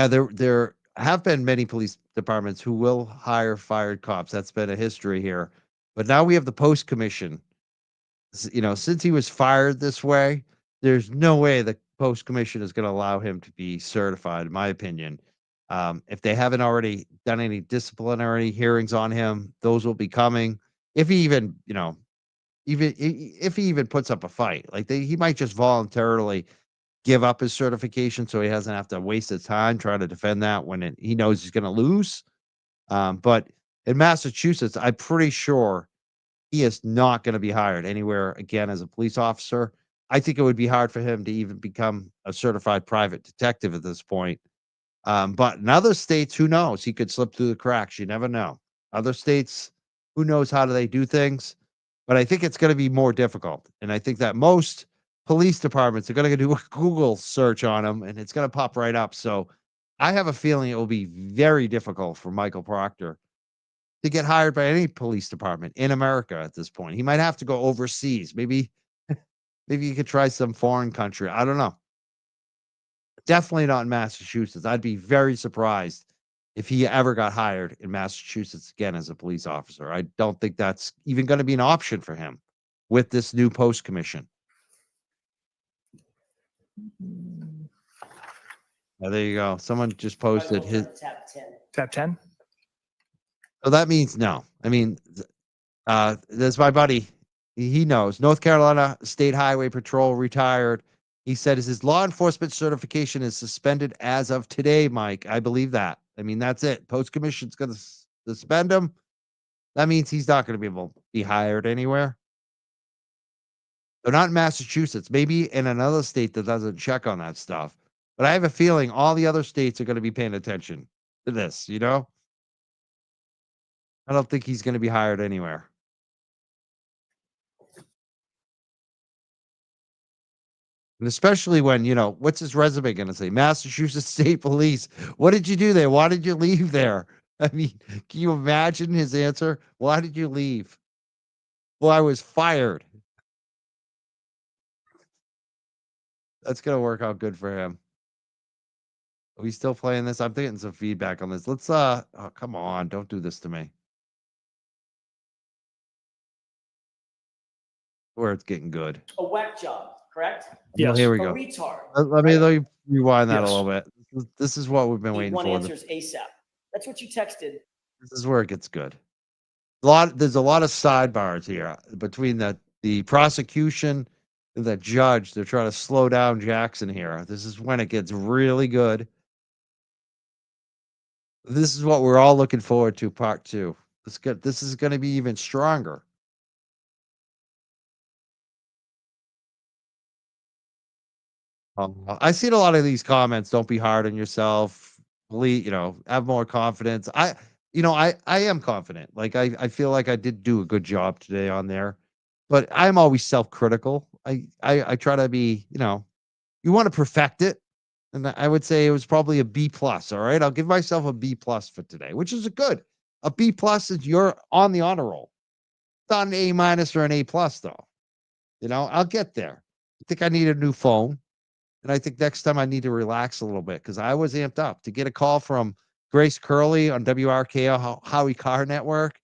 there have been many police departments who will hire fired cops. That's been a history here. But now we have the post commission. Since he was fired this way, there's no way the post commission is going to allow him to be certified, in my opinion. If they haven't already done any disciplinary hearings on him, those will be coming. If he even, if he even puts up a fight, like he might just voluntarily give up his certification so he doesn't have to waste his time trying to defend that when he knows he's going to lose. But in Massachusetts, I'm pretty sure he is not going to be hired anywhere again as a police officer. I think it would be hard for him to even become a certified private detective at this point. But in other states, who knows? He could slip through the cracks. You never know. Other states, who knows how do they do things? But I think it's going to be more difficult. And I think that most police departments are going to do a Google search on him and it's going to pop right up. So I have a feeling it will be very difficult for Michael Proctor to get hired by any police department in America at this point. He might have to go overseas. Maybe he could try some foreign country. I don't know. Definitely not in Massachusetts. I'd be very surprised if he ever got hired in Massachusetts again as a police officer. I don't think that's even going to be an option for him with this new post commission. Oh, there you go. Someone just posted his. Tab 10. Tab 10. So that means no. I mean, there's my buddy. He knows. North Carolina State Highway Patrol retired. He said his law enforcement certification is suspended as of today, Mike. I believe that. I mean, that's it. Post commission's going to suspend him. That means he's not going to be able to be hired anywhere. They're not in Massachusetts. Maybe in another state that doesn't check on that stuff. But I have a feeling all the other states are going to be paying attention to this, I don't think he's going to be hired anywhere. And especially when, what's his resume going to say? Massachusetts State Police. What did you do there? Why did you leave there? I mean, can you imagine his answer? Why did you leave? Well, I was fired. That's going to work out good for him. Are we still playing this? I'm getting some feedback on this. Let's, oh, come on. Don't do this to me. Where it's getting good. A whack job, correct? Well, here we A go. retard. Let me rewind that Yes. a little bit. This is what we've been Need waiting one for. answers ASAP. That's what you texted. This is where it gets good. There's a lot of sidebars here between the prosecution and the judge. They're trying to slow down Jackson here. This is when it gets really good. This is what we're all looking forward to, part 2. This is going to be even stronger. I seen a lot of these comments. Don't be hard on yourself. Believe, have more confidence. I am confident. Like I feel like I did do a good job today on there, but I'm always self-critical. I try to be, you want to perfect it. And I would say it was probably a B plus. All right. I'll give myself a B plus for today, which is a B plus is you're on the honor roll. It's not an A minus or an A plus though. I'll get there. I think I need a new phone. And I think next time I need to relax a little bit because I was amped up to get a call from Grace Curley on WRKO Howie Carr Network.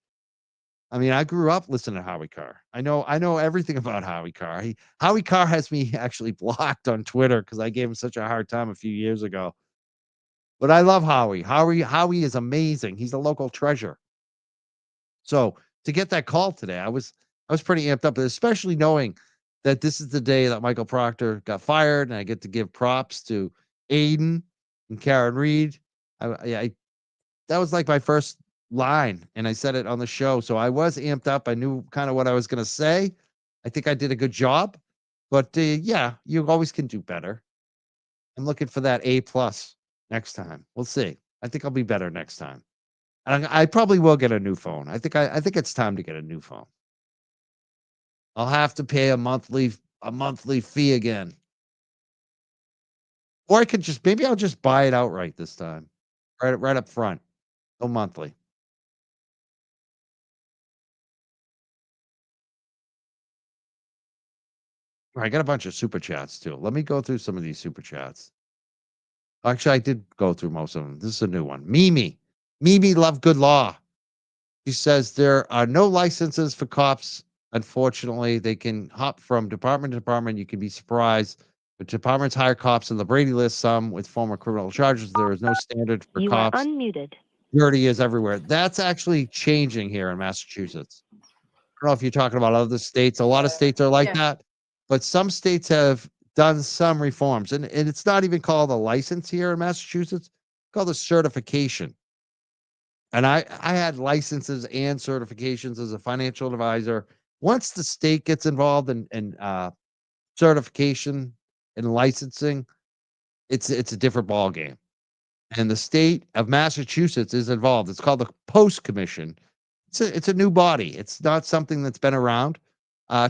I mean, I grew up listening to Howie Carr. I know everything about Howie Carr. Howie Carr has me actually blocked on Twitter because I gave him such a hard time a few years ago. But I love Howie. Howie is amazing. He's a local treasure. So to get that call today, I was pretty amped up, especially knowing that this is the day that Michael Proctor got fired, and I get to give props to Aiden and Karen Reed. I that was like my first line, and I said it on the show, so I was amped up. I knew kind of what I was going to say. I think I did a good job, but yeah, you always can do better. I'm looking for that A plus next time. We'll see. I think I'll be better next time, and I probably will get a new phone. I think it's time to get a new phone. I'll have to pay a monthly fee again. Or I could maybe I'll just buy it outright this time. Right up front. No monthly. I got a bunch of super chats too. Let me go through some of these super chats. Actually, I did go through most of them. This is a new one. Mimi love good law. She says there are no licenses for cops Unfortunately, they can hop from department to department. You can be surprised. But departments hire cops on the Brady list, some with former criminal charges. There is no standard for You are cops. unmuted. Dirty is everywhere. That's actually changing here in Massachusetts. I don't know if you're talking about other states. A lot of states are like that, but some states have done some reforms, and it's not even called a license here in Massachusetts. It's called a certification. And I had licenses and certifications as a financial advisor. Once the state gets involved in certification and licensing, it's a different ball game. And the state of Massachusetts is involved. It's called the Post Commission. It's a new body. It's not something that's been around.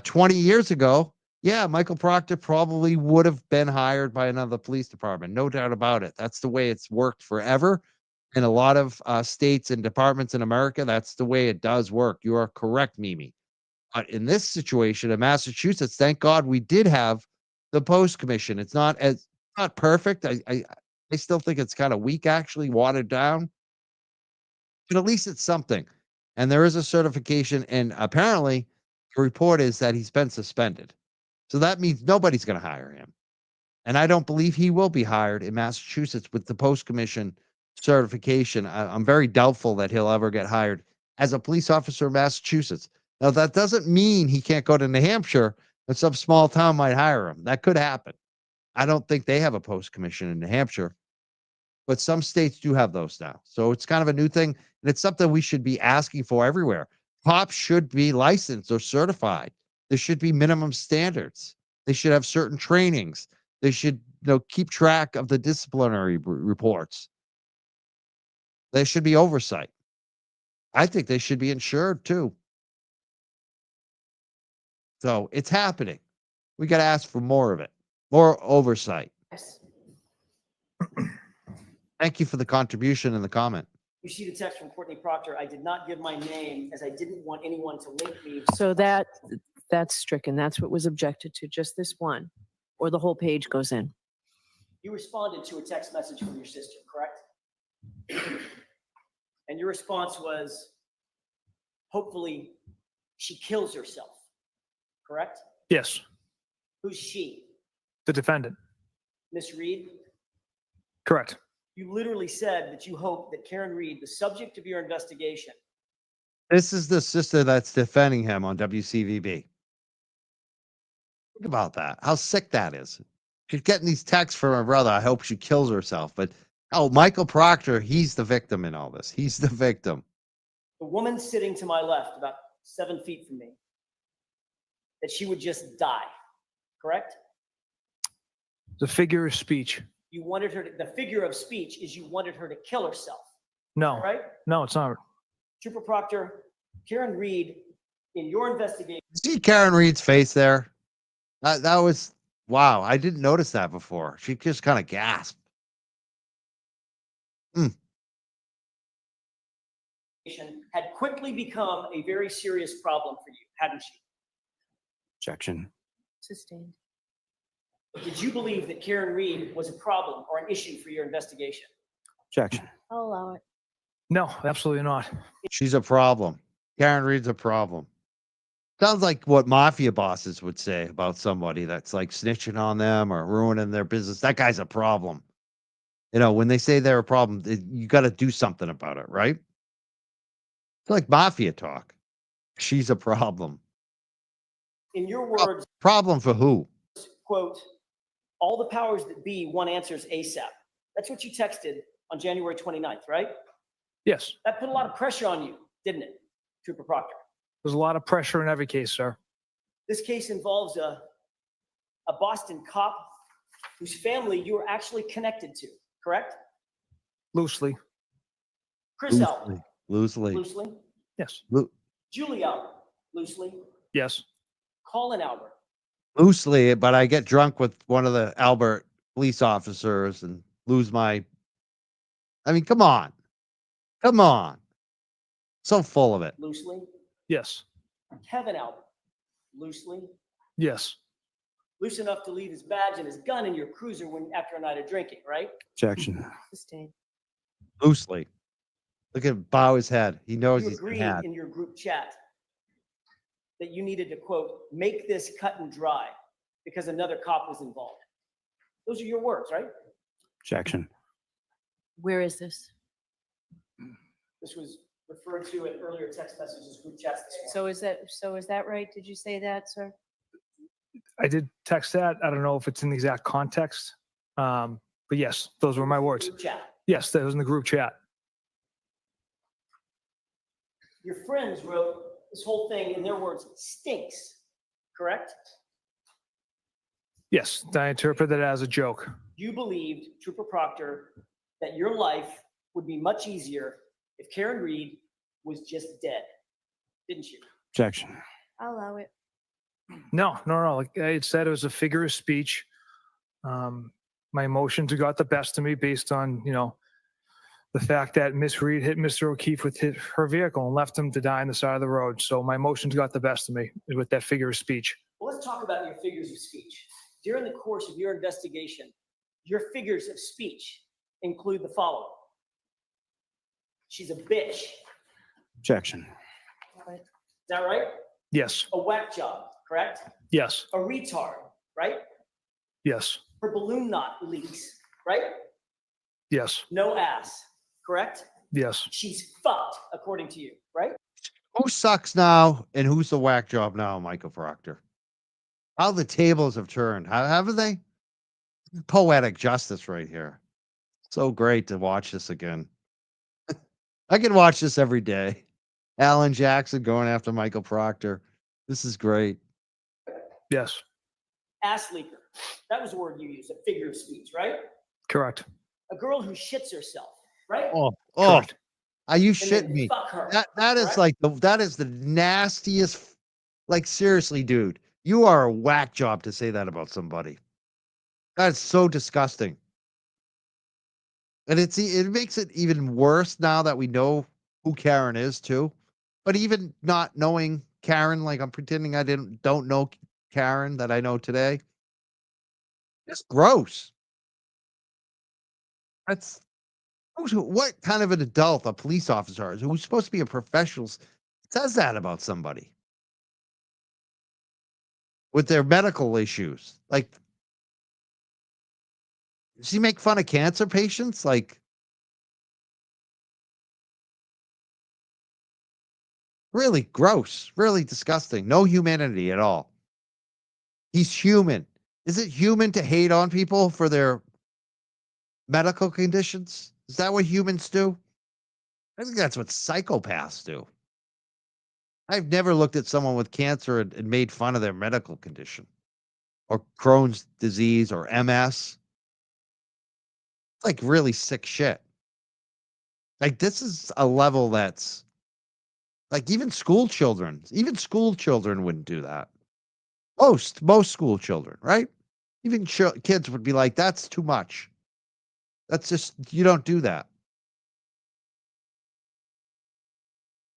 20 years ago, yeah, Michael Proctor probably would have been hired by another police department. No doubt about it. That's the way it's worked forever. In a lot of states and departments in America, that's the way it does work. You are correct, Mimi. But in this situation in Massachusetts, thank God we did have the Post Commission. It's not perfect. I still think it's kind of weak, actually, watered down, but at least it's something. And there is a certification, and apparently the report is that he's been suspended. So that means nobody's going to hire him. And I don't believe he will be hired in Massachusetts with the Post Commission certification. I'm very doubtful that he'll ever get hired as a police officer in Massachusetts. Now, that doesn't mean he can't go to New Hampshire and some small town might hire him. That could happen. I don't think they have a Post Commission in New Hampshire, but some states do have those now. So it's kind of a new thing, and it's something we should be asking for everywhere. Cops should be licensed or certified. There should be minimum standards. They should have certain trainings. They should, keep track of the disciplinary reports. There should be oversight. I think they should be insured too. So it's happening. We got to ask for more of it, more oversight. Yes. Thank you for the contribution and the comment. You see the text from Courtney Proctor. I did not give my name as I didn't want anyone to link me. So that's stricken. That's what was objected to, just this one, or the whole page goes in. You responded to a text message from your sister, correct? And your response was, hopefully she kills herself, correct? Yes, Who's she? the defendant. Miss Reed? Correct. You literally said that you hope that Karen Reed, the subject of your investigation, This is the sister that's defending him on WCVB. Think about that. How sick that is. She's getting these texts from her brother. I hope she kills herself. But Michael Proctor, he's the victim in all this. He's the victim. the woman sitting to my left, about 7 feet from me, that she would just die, correct? The figure of speech. You wanted her to, the figure of speech is you wanted her to kill herself, No, right? no, it's not. Trooper Proctor, Karen Reed, in your investigation, See Karen Reed's face there? That was, wow. I didn't notice that before. She just kind of gasped. had quickly become a very serious problem for you, hadn't she? Objection. Sustained. Did you believe that Karen Reed was a problem or an issue for your investigation? Objection. I'll allow it. No, absolutely not. She's a problem. Karen Reed's a problem. Sounds like what mafia bosses would say about somebody that's like snitching on them or ruining their business. That guy's a problem. When they say they're a problem, you got to do something about it, right? It's like mafia talk. She's a problem. In your words, Problem for who? quote, all the powers that be want answers ASAP. That's what you texted on January 29th, right? Yes, That put a lot of pressure on you, didn't it, Trooper Proctor? there's a lot of pressure in every case, sir. This case involves a Boston cop whose family you were actually connected to, correct? Loosely. Chris Albert, Loosely. loosely. Yes. Julie Albert, loosely. Yes. Colin Albert, Loosely, but I get drunk with one of the Albert police officers and lose my. I mean, come on. Come on. So full of it. loosely. Yes. Kevin Albert, loosely. Yes. Loose enough to leave his badge and his gun in your cruiser after a night of drinking, right? Objection. Sustained. Loosely. Look at him bow his head. He knows You he's been agreed had. in your group chat that you needed to, quote, make this cut and dry because another cop was involved. Those are your words, right? Objection. Where is this? This was referred to in earlier text messages, group chats this morning. So is that right? Did you say that, sir? I did text that. I don't know if it's in the exact context. But yes, those were my words. Group chat. Yes, that was in the group chat. Your friends wrote this whole thing, in their words, stinks, correct? Yes, I interpret that as a joke. You believed, Trooper Proctor, that your life would be much easier if Karen Reed was just dead, didn't you? Objection. I'll allow it. No. Like I had said, it was a figure of speech. My emotions got the best of me based on, the fact that Miss Reed hit Mr. O'Keefe with her vehicle and left him to die on the side of the road. So my emotions got the best of me with that figure of speech. Well, let's talk about your figures of speech. During the course of your investigation, your figures of speech include the following. She's a bitch. Objection. Is that right? Yes, A whack job, correct? yes, A retard, right? yes, Her balloon knot leaks, right? yes, No ass, correct? yes. She's fucked, according to you, right? Who sucks now and who's the whack job now, Michael Proctor? How the tables have turned. Haven't they? Poetic justice right here. So great to watch this again. I can watch this every day. Alan Jackson going after Michael Proctor. This is great. Yes, Ass leaker. That was the word you used, a figure of speech, right? correct. A girl who shits herself, right? Oh, Correct. are you And then shitting me? fuck her. That is correct? like that is the nastiest. Like seriously, dude, you are a whack job to say that about somebody. That's so disgusting. And it makes it even worse now that we know who Karen is too. But even not knowing Karen, like I'm pretending I don't know Karen that I know today. It's gross. That's what kind of an adult a police officer is who's supposed to be a professional says that about somebody with their medical issues. Like, does he make fun of cancer patients? Like, really gross, really disgusting. No humanity at all. He's human. Is it human to hate on people for their medical conditions? Is that what humans do? I think that's what psychopaths do. I've never looked at someone with cancer and made fun of their medical condition or Crohn's disease or MS. It's like really sick shit. Like this is a level that's like even school children wouldn't do that. Most school children, right? Even kids would be like, that's too much. That's just, you don't do that.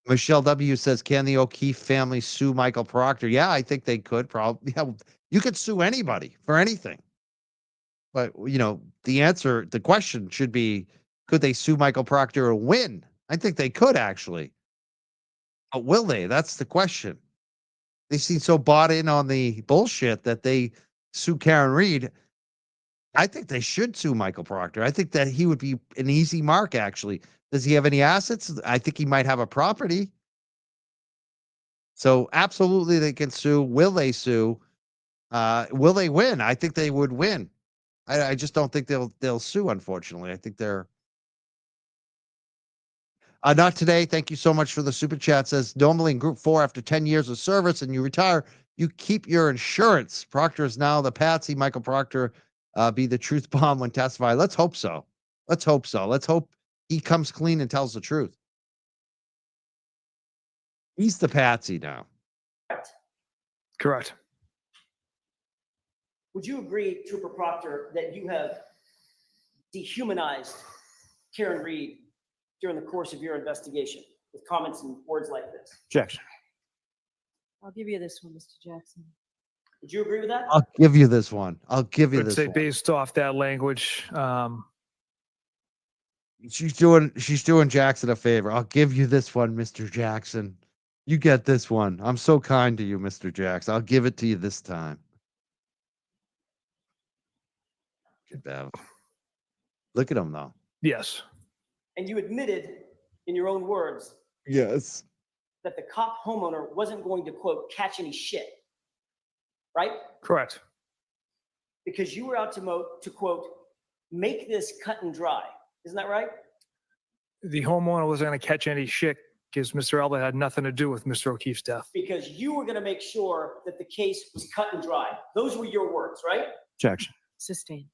Michelle W says, can the O'Keefe family sue Michael Proctor? Yeah, I think they could probably. Yeah, you could sue anybody for anything. But, the question should be, could they sue Michael Proctor and win? I think they could actually. But will they? That's the question. They seem so bought in on the bullshit that they sue Karen Reed. I think they should sue Michael Proctor. I think that he would be an easy mark, actually. Does he have any assets? I think he might have a property. So absolutely they can sue. Will they sue? Will they win? I think they would win. I just don't think they'll sue, unfortunately. I think they're not today. Thank you so much for the super chat. Says normally in group 4 after 10 years of service and you retire, you keep your insurance. Proctor is now the patsy. Michael Proctor be the truth bomb when testifying. Let's hope so. Let's hope so. Let's hope he comes clean and tells the truth. He's the patsy now. Correct. Would you agree, Trooper Proctor, that you have dehumanized Karen Reed during the course of your investigation with comments and words like this? Objection. I'll give you this one, Mr. Jackson. Would you agree with that? I'll give you this one. I'll give you Would this say one. based off that language, She's doing Jackson a favor. I'll give you this one, Mr. Jackson. You get this one. I'm so kind to you, Mr. Jax. I'll give it to you this time. Good Bev. Look at him though. Yes. And you admitted in your own words Yes. that the cop homeowner wasn't going to, quote, catch any shit, right? Correct. Because you were out to quote, make this cut and dry. Isn't that right? The homeowner wasn't going to catch any shit because Mr. Elba had nothing to do with Mr. O'Keefe's death. Because you were going to make sure that the case was cut and dry. Those were your words, right? Objection. Sustained.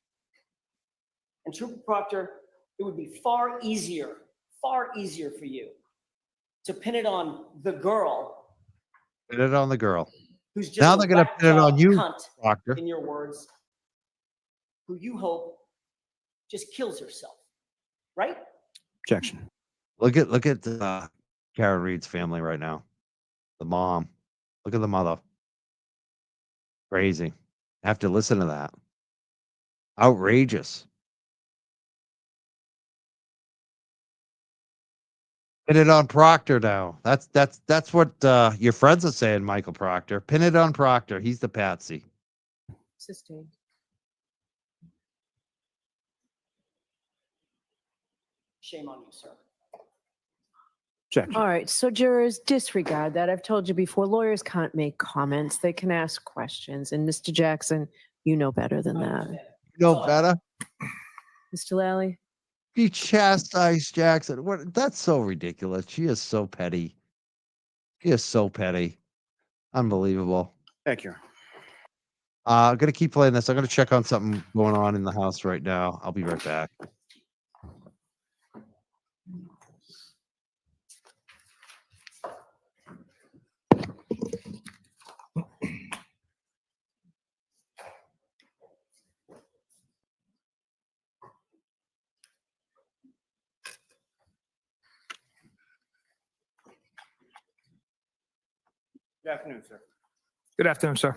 And Trooper Proctor, it would be far easier for you to pin it on the girl Put it on the girl. who's just Now a they're gonna whack pin it on job you, cunt, Proctor. in your words, who you hope just kills herself, right? Objection. Look at Karen Reed's family right now. The mom. Look at the mother. Crazy. I have to listen to that. Outrageous. Pin it on Proctor now. That's what your friends are saying, Michael Proctor. Pin it on Proctor. He's the patsy. Sustained. Shame on you, sir. Objection. All right, so jurors, disregard that. I've told you before, lawyers can't make comments. They can ask questions. And Mr. Jackson, you know better than I that. understand. You know So, better? Mr. Lally? He chastised Jackson. What? That's so ridiculous. She is so petty. She is so petty. Unbelievable. Thank you. I'm gonna keep playing this. I'm gonna check on something going on in the house right now. I'll be right back. Good afternoon, sir. Good afternoon, sir.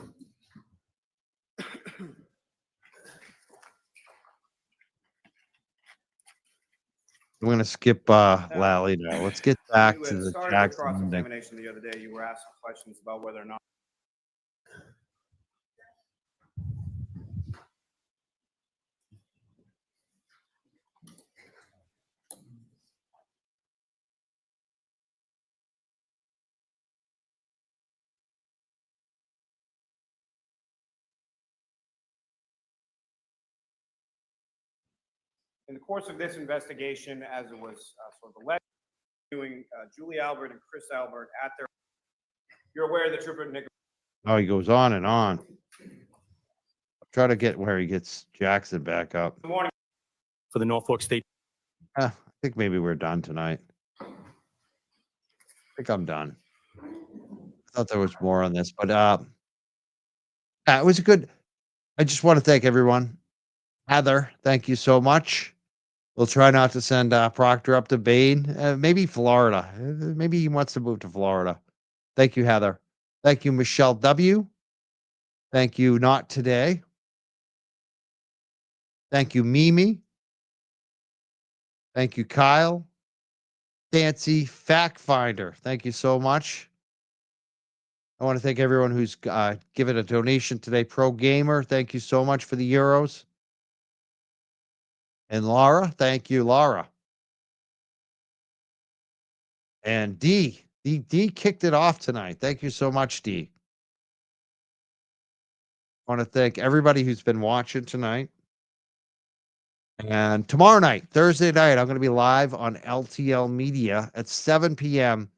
I'm gonna skip Lally now. Let's get back You to had the started with Jackson ending. cross-examination the other day. You were asked some questions about whether or not. In the course of this investigation, as it was sort of alleged, doing Julie Albert and Chris Albert at their, you're aware that Trooper Nick. Oh, he goes on and on. I'll try to get where he gets Jackson back up. Good morning. For the Norfolk State. I think maybe we're done tonight. I think I'm done. I thought there was more on this, but it was a good. I just want to thank everyone. Heather, thank you so much. We'll try not to send Proctor up to Bain. Maybe Florida. Maybe he wants to move to Florida. Thank you, Heather. Thank you, Michelle W. Thank you, Not Today. Thank you, Mimi. Thank you, Kyle. Fancy Fact Finder. Thank you so much. I want to thank everyone who's given a donation today. Pro Gamer, thank you so much for the euros. And Laura, thank you, Laura. And D kicked it off tonight. Thank you so much, D. I want to thank everybody who's been watching tonight. And tomorrow night, Thursday night, I'm going to be live on LTL Media at 7 p.m.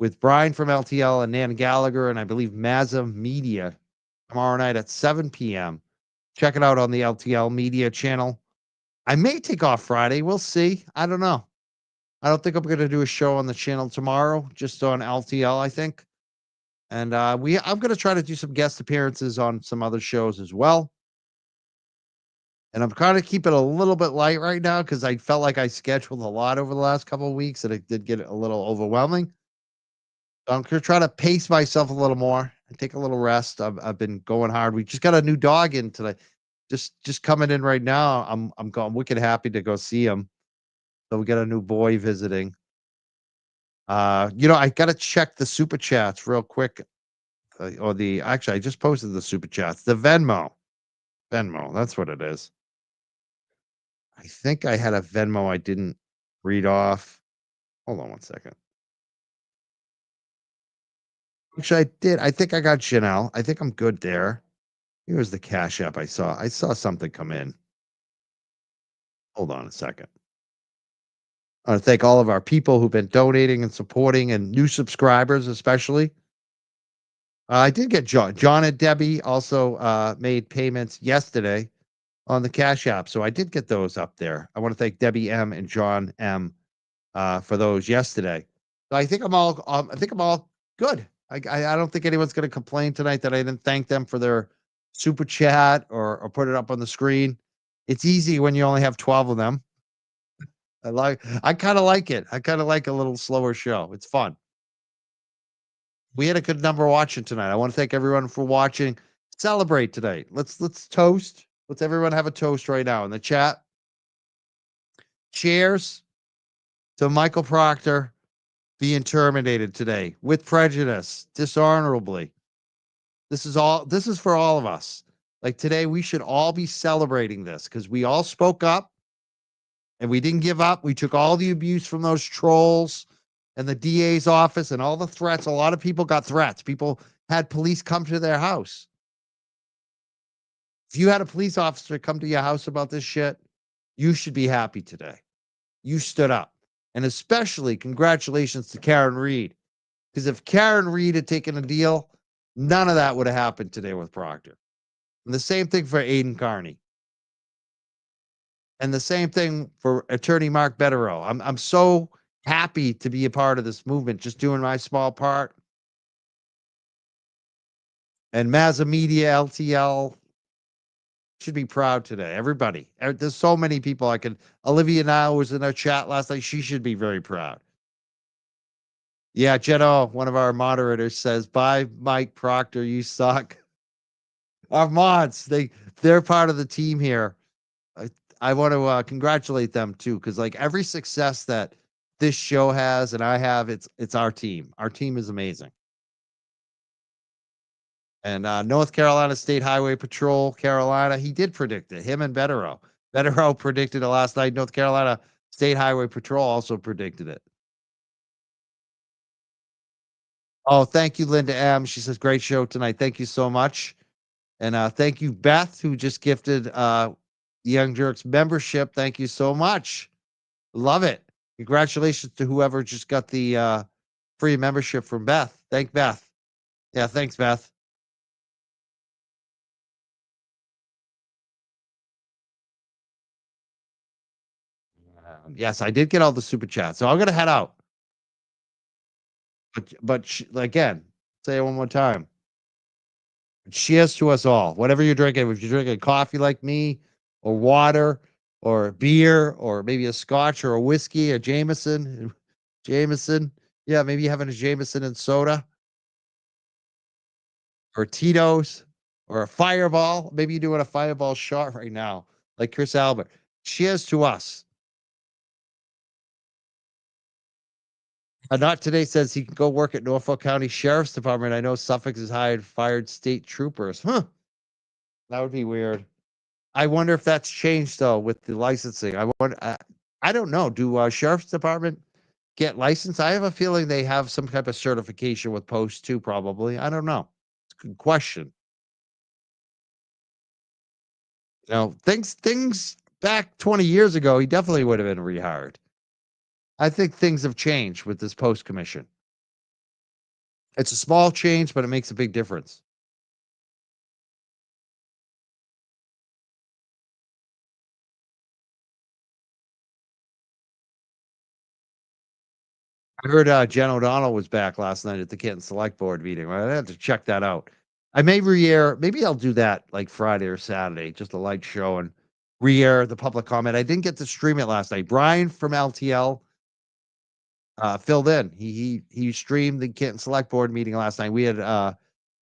with Brian from LTL and Nan Gallagher, and I believe Mazza Media tomorrow night at 7 p.m. Check it out on the LTL Media channel. I may take off Friday. We'll see. I don't know. I don't think I'm going to do a show on the channel tomorrow, just on LTL, I think. And I'm going to try to do some guest appearances on some other shows as well. And I'm kind of keeping it a little bit light right now because I felt like I scheduled a lot over the last couple of weeks and it did get a little overwhelming. So I'm going to try to pace myself a little more and take a little rest. I've been going hard. We just got a new dog in today. Just coming in right now. I'm going wicked happy to go see him. So we got a new boy visiting. I gotta check the super chats real quick. Actually, I just posted the super chats. The Venmo. That's what it is. I think I had a Venmo I didn't read off. Hold on one second. Which I did. I think I got Janelle. I think I'm good there. Here's the Cash App I saw. I saw something come in. Hold on a second. I want to thank all of our people who've been donating and supporting and new subscribers, especially. I did get John. John and Debbie also made payments yesterday on the Cash App. So I did get those up there. I want to thank Debbie M and John M for those yesterday. So I think I'm all good. I don't think anyone's going to complain tonight that I didn't thank them for their super chat or put it up on the screen. It's easy when you only have 12 of them. I kind of like it. I kind of like a little slower show. It's fun. We had a good number watching tonight. I want to thank everyone for watching. Celebrate tonight. Let's toast. Let's everyone have a toast right now in the chat. Cheers to Michael Proctor being terminated today with prejudice, dishonorably. This is for all of us. Like today, we should all be celebrating this because we all spoke up and we didn't give up. We took all the abuse from those trolls and the DA's office and all the threats. A lot of people got threats. People had police come to their house. If you had a police officer come to your house about this shit, you should be happy today. You stood up. And especially congratulations to Karen Reed. Because if Karen Reed had taken a deal, none of that would have happened today with Proctor. And the same thing for Aiden Carney. And the same thing for attorney Mark Betterow. I'm so happy to be a part of this movement, just doing my small part. And Mazza Media, LTL, should be proud today. Everybody. There's so many people Olivia Nile was in our chat last night. She should be very proud. Yeah, Jenna, one of our moderators says, bye, Mike Proctor, you suck. Our mods, they're part of the team here. I want to congratulate them too, because like every success that this show has and I have, it's our team. Our team is amazing. And North Carolina State Highway Patrol, Carolina, he did predict it. Him and Betterow. Betterow predicted it last night. North Carolina State Highway Patrol also predicted it. Oh, thank you, Linda M. She says, great show tonight. Thank you so much. And thank you, Beth, who just gifted the Young Jerks membership. Thank you so much. Love it. Congratulations to whoever just got the free membership from Beth. Thank Beth. Yeah, thanks, Beth. Yes, I did get all the super chats. So I'm going to head out. But again, say it one more time. Cheers to us all. Whatever you're drinking, if you're drinking coffee like me, or water, or beer, or maybe a scotch or a whiskey, a Jameson. Yeah, maybe you're having a Jameson and soda. Or Tito's, or a Fireball. Maybe you're doing a Fireball shot right now, like Chris Albert. Cheers to us. Not today says he can go work at Norfolk County Sheriff's Department. I know Suffolk has fired state troopers. Huh. That would be weird. I wonder if that's changed though with the licensing. I don't know. Do Sheriff's Department get licensed? I have a feeling they have some type of certification with Post 2, probably. I don't know. It's a good question. Things back 20 years ago, he definitely would have been rehired. I think things have changed with this Post Commission. It's a small change, but it makes a big difference. I heard Jen O'Donnell was back last night at the Canton Select Board meeting. I have to check that out. I may re-air. Maybe I'll do that like Friday or Saturday, just a light show and re-air the public comment. I didn't get to stream it last night. Brian from LTL filled in. He streamed the Canton Select Board meeting last night. We had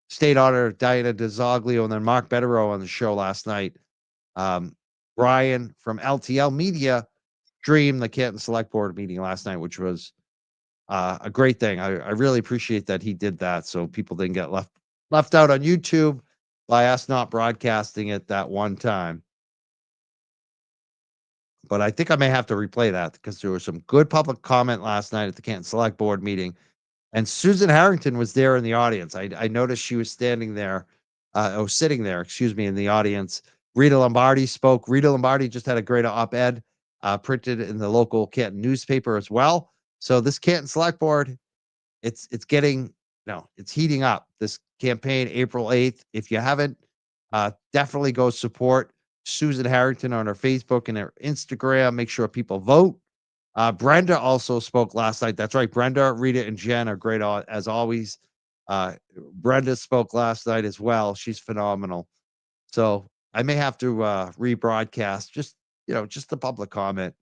State Auditor Diana DeZoglio and then Mark Betterow on the show last night. Brian from LTL Media streamed the Canton Select Board meeting last night, which was a great thing. I really appreciate that he did that, so people didn't get left out on YouTube by us not broadcasting it that one time. But I think I may have to replay that because there was some good public comment last night at the Canton Select Board meeting, and Susan Harrington was there in the audience. I noticed she was standing there, sitting there, excuse me, in the audience. Rita Lombardi spoke. Rita Lombardi just had a great op-ed printed in the local Canton newspaper as well. So this Canton Select Board, it's getting, no, it's heating up. This campaign, April 8th. If you haven't, definitely go support Susan Harrington on her Facebook and her Instagram. Make sure people vote. Brenda also spoke last night. That's right. Brenda, Rita, and Jen are great as always. Brenda spoke last night as well. She's phenomenal. So I may have to rebroadcast just the public comment,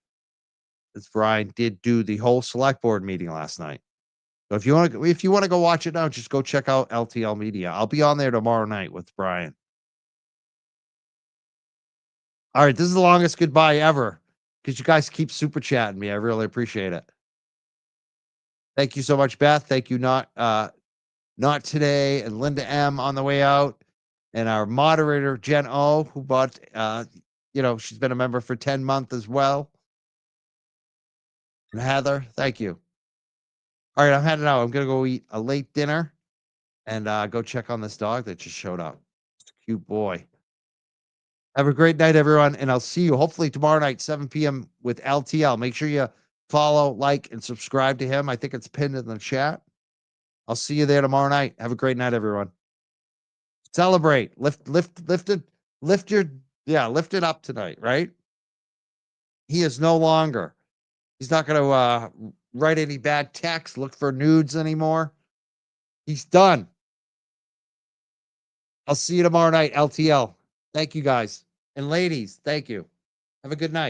as Brian did do the whole select board meeting last night. So if you want to go watch it now, just go check out LTL Media. I'll be on there tomorrow night with Brian. All right, this is the longest goodbye ever because you guys keep super chatting me. I really appreciate it. Thank you so much, Beth. Thank you, not today, and Linda M on the way out, and our moderator Jen O, who bought, she's been a member for 10 months as well. And Heather, thank you. All right, I'm heading out. I'm gonna go eat a late dinner and go check on this dog that just showed up. It's a cute boy. Have a great night, everyone, and I'll see you hopefully tomorrow night, 7 p.m. with LTL. Make sure you follow, like, and subscribe to him. I think it's pinned in the chat. I'll see you there tomorrow night. Have a great night, everyone. Celebrate. Lift it up tonight, right? He is no longer. He's not going to write any bad text, look for nudes anymore. He's done. I'll see you tomorrow night, LTL. Thank you, guys. And ladies, thank you. Have a good night.